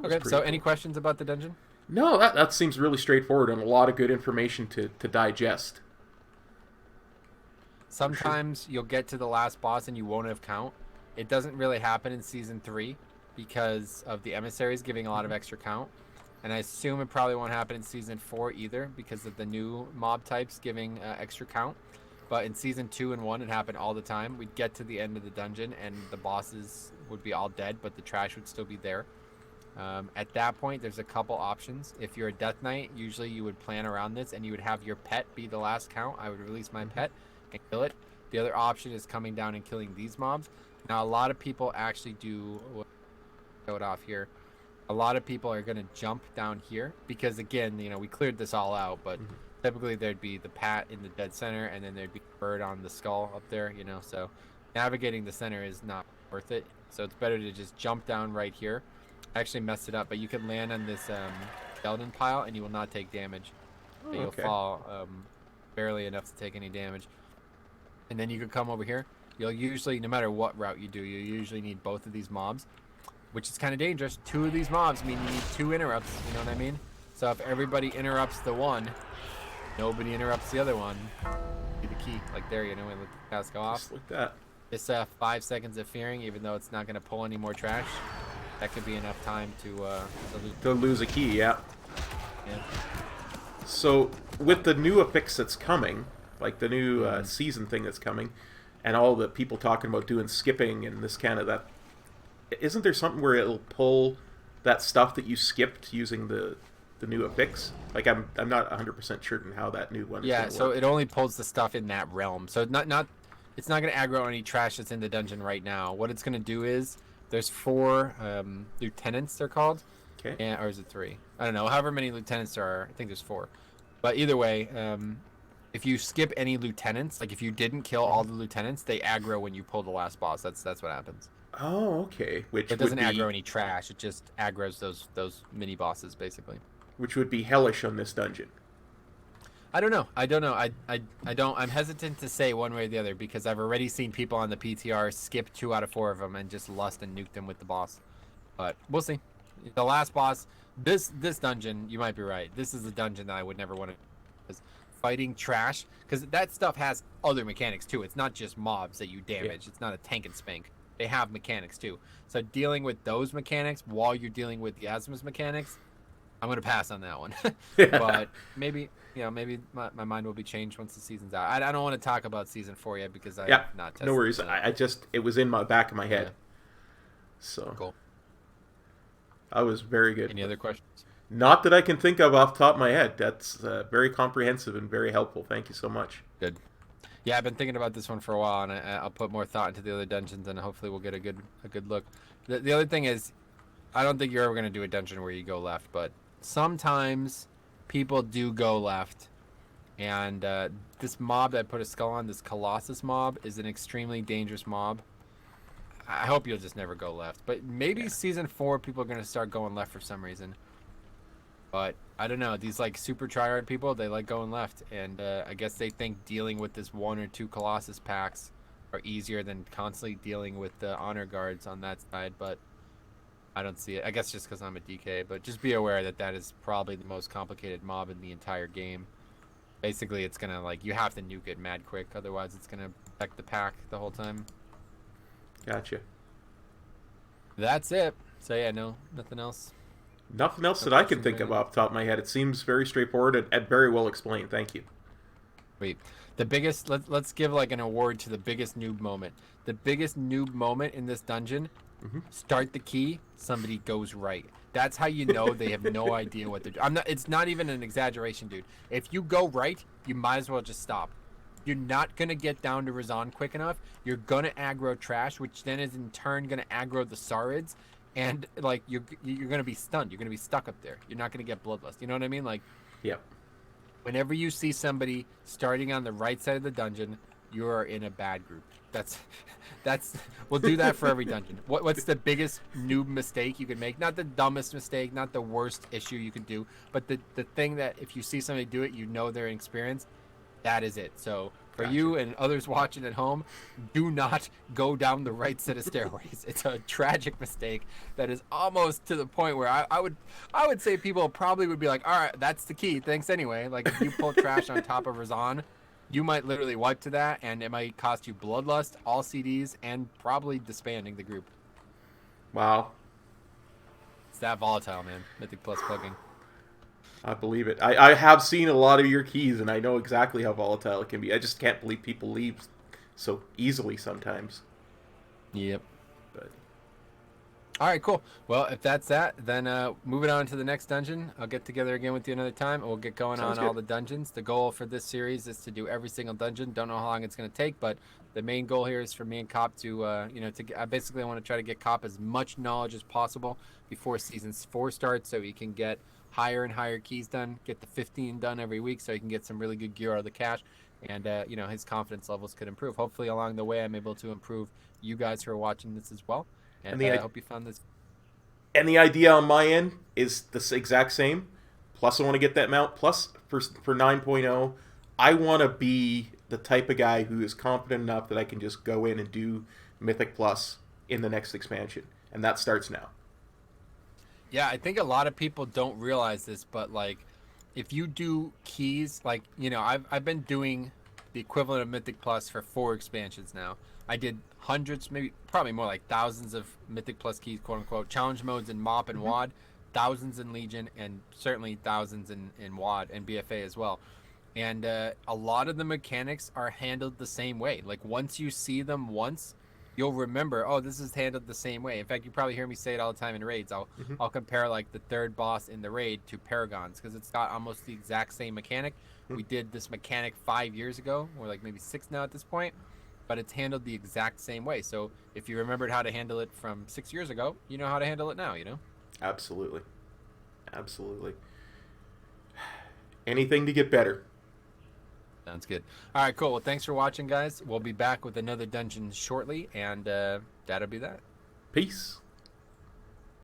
Okay, so cool. any questions about the dungeon? No, that seems really straightforward and a lot of good information to digest. Sometimes you'll get to the last boss and you won't have count. It doesn't really happen in Season 3 because of the emissaries giving a lot of extra count. And I assume it probably won't happen in Season 4 either because of the new mob types giving extra count. But in Season 2 and 1, it happened all the time. We'd get to the end of the dungeon and the bosses would be all dead, but the trash would still be there. At that point, there's a couple options. If you're a Death Knight, usually you would plan around this and you would have your pet be the last count. I would release my pet and kill it. The other option is coming down and killing these mobs. Now, a lot of people actually do show it off here. A lot of people are going to jump down here because, again, we cleared this all out, but typically there'd be the pat in the dead center, and then there'd be a bird on the skull up there, you know. So navigating the center is not worth it. So it's better to just jump down right here. I actually messed it up, but you can land on this skeleton pile, and you will not take damage. Oh, But you'll okay. fall barely enough to take any damage. And then you could come over here. You'll usually, no matter what route you do, you usually need both of these mobs, which is kind of dangerous. 2 of these mobs mean you need 2 interrupts, you know what I mean? So if everybody interrupts the one, nobody interrupts the other one. Be the key. Like there, you know, when the pass go off. Just like that. This 5 seconds of fearing, even though it's not going to pull any more trash, that could be enough time to lose. To lose a key, yeah. Yeah. So with the new affix that's coming, like the new season thing that's coming, and all the people talking about doing skipping and this kind of that, isn't there something where it'll pull that stuff that you skipped using the new affix? Like I'm not 100% certain how that new one is Yeah, gonna so work. it only pulls the stuff in that realm. So it's not going to aggro any trash that's in the dungeon right now. What it's going to do is there's 4 lieutenants, they're called. Okay. And, or is it 3? I don't know. However many lieutenants there are, I think there's 4. But either way, if you skip any lieutenants, like if you didn't kill all the lieutenants, they aggro when you pull the last boss. That's what happens. Oh, okay. Which It doesn't would be aggro any trash. It just aggroes those mini bosses basically. which would be hellish on this dungeon. I don't know. I don't. I'm hesitant to say one way or the other because I've already seen people on the PTR skip 2 out of 4 of them and just lust and nuke them with the boss. But we'll see. The last boss, this dungeon, you might be right. This is a dungeon that I would never want to. Fighting trash, because that stuff has other mechanics too. It's not just mobs that you damage. It's not a tank and spank. They have mechanics too. So dealing with those mechanics while you're dealing with the Asmus mechanics, I'm gonna pass on that one. But maybe my mind will be changed once the season's out. I don't want to talk about season 4 yet because I have not tested. No worries. So. I just it was in my back of my head. Yeah. So Cool. I was very good. Any other questions? Not that I can think of off the top of my head. That's very comprehensive and very helpful. Thank you so much. Good. Yeah, I've been thinking about this one for a while, and I'll put more thought into the other dungeons, and hopefully we'll get a good look. The other thing is, I don't think you're ever going to do a dungeon where you go left, but sometimes people do go left. And this mob that I put a skull on, this Colossus mob, is an extremely dangerous mob. I hope you'll just never go left. But maybe season 4 people are going to start going left for some reason. But I don't know. These like super tryhard people, they like going left. And I guess they think dealing with this 1 or 2 Colossus packs are easier than constantly dealing with the honor guards on that side. But I don't see it. I guess just because I'm a DK. But just be aware that that is probably the most complicated mob in the entire game. Basically, it's going to like, you have to nuke it mad quick. Otherwise, it's going to protect the pack the whole time. Gotcha. That's it. So yeah, no, nothing else. Nothing else No that I can questions think or of off the top of my head. It seems very straightforward and very well explained. Thank you. Wait, the biggest, let's give like an award to the biggest noob moment. The biggest noob moment in this dungeon, start the key, somebody goes right. That's how you know they have no idea what they're doing. It's not even an exaggeration, dude. If you go right, you might as well just stop. You're not going to get down to Razan quick enough. You're going to aggro trash, which then is in turn going to aggro the Saurids. And like you're going to be stunned. You're going to be stuck up there. You're not going to get bloodlust. You know what I mean? Like, Yep. whenever you see somebody starting on the right side of the dungeon, you are in a bad group. That's we'll do that for every dungeon. What's the biggest noob mistake you could make? Not the dumbest mistake, not the worst issue you could do, but the thing that if you see somebody do it, you know they're inexperienced. That is it. So for you and others watching at home, do not go down the right set of stairways. It's a tragic mistake that is almost to the point where I would say people probably would be like, all right, that's the key. Thanks anyway. Like if you pull trash on top of Razan, you might literally wipe to that, and it might cost you bloodlust, all CDs, and probably disbanding the group. Wow. It's that volatile, man. Mythic Plus pugging. I believe it. I have seen a lot of your keys, and I know exactly how volatile it can be. I just can't believe people leave so easily sometimes. Yep. But All right, cool. Well, if that's that, then moving on to the next dungeon. I'll get together again with you another time, and we'll get going Sounds on all good. the dungeons. The goal for this series is to do every single dungeon. Don't know how long it's going to take, but the main goal here is for me and Cop to, I basically want to try to get Cop as much knowledge as possible before Season 4 starts, so he can get higher and higher keys done, get the 15 done every week so he can get some really good gear out of the cache, and you know, his confidence levels could improve. Hopefully along the way I'm able to improve you guys who are watching this as well, And and the I i- hope you found this. and the idea on my end is the exact same. Plus, I want to get that mount. Plus, for 9.0, I want to be the type of guy who is confident enough that I can just go in and do Mythic Plus in the next expansion, and that starts now. Yeah, I think a lot of people don't realize this, but like, if you do keys, like, you know, I've been doing the equivalent of Mythic Plus for 4 expansions now. I did hundreds, maybe probably more like thousands of Mythic Plus keys, quote unquote, challenge modes in MOP and Mm-hmm. WAD, thousands in Legion, and certainly thousands in WAD and BFA as well. And a lot of the mechanics are handled the same way. Like, once you see them once, you'll remember, oh, this is handled the same way. In fact, you probably hear me say it all the time in raids. Mm-hmm. I'll compare like the third boss in the raid to Paragons because it's got almost the exact same mechanic. We did this mechanic 5 years ago, or like maybe 6 now at this point, but it's handled the exact same way. So if you remembered how to handle it from 6 years ago, you know how to handle it now, you know? Absolutely. Absolutely. Anything to get better. Sounds good. All right, cool. Well, thanks for watching, guys. We'll be back with another dungeon shortly, and that'll be that. Peace.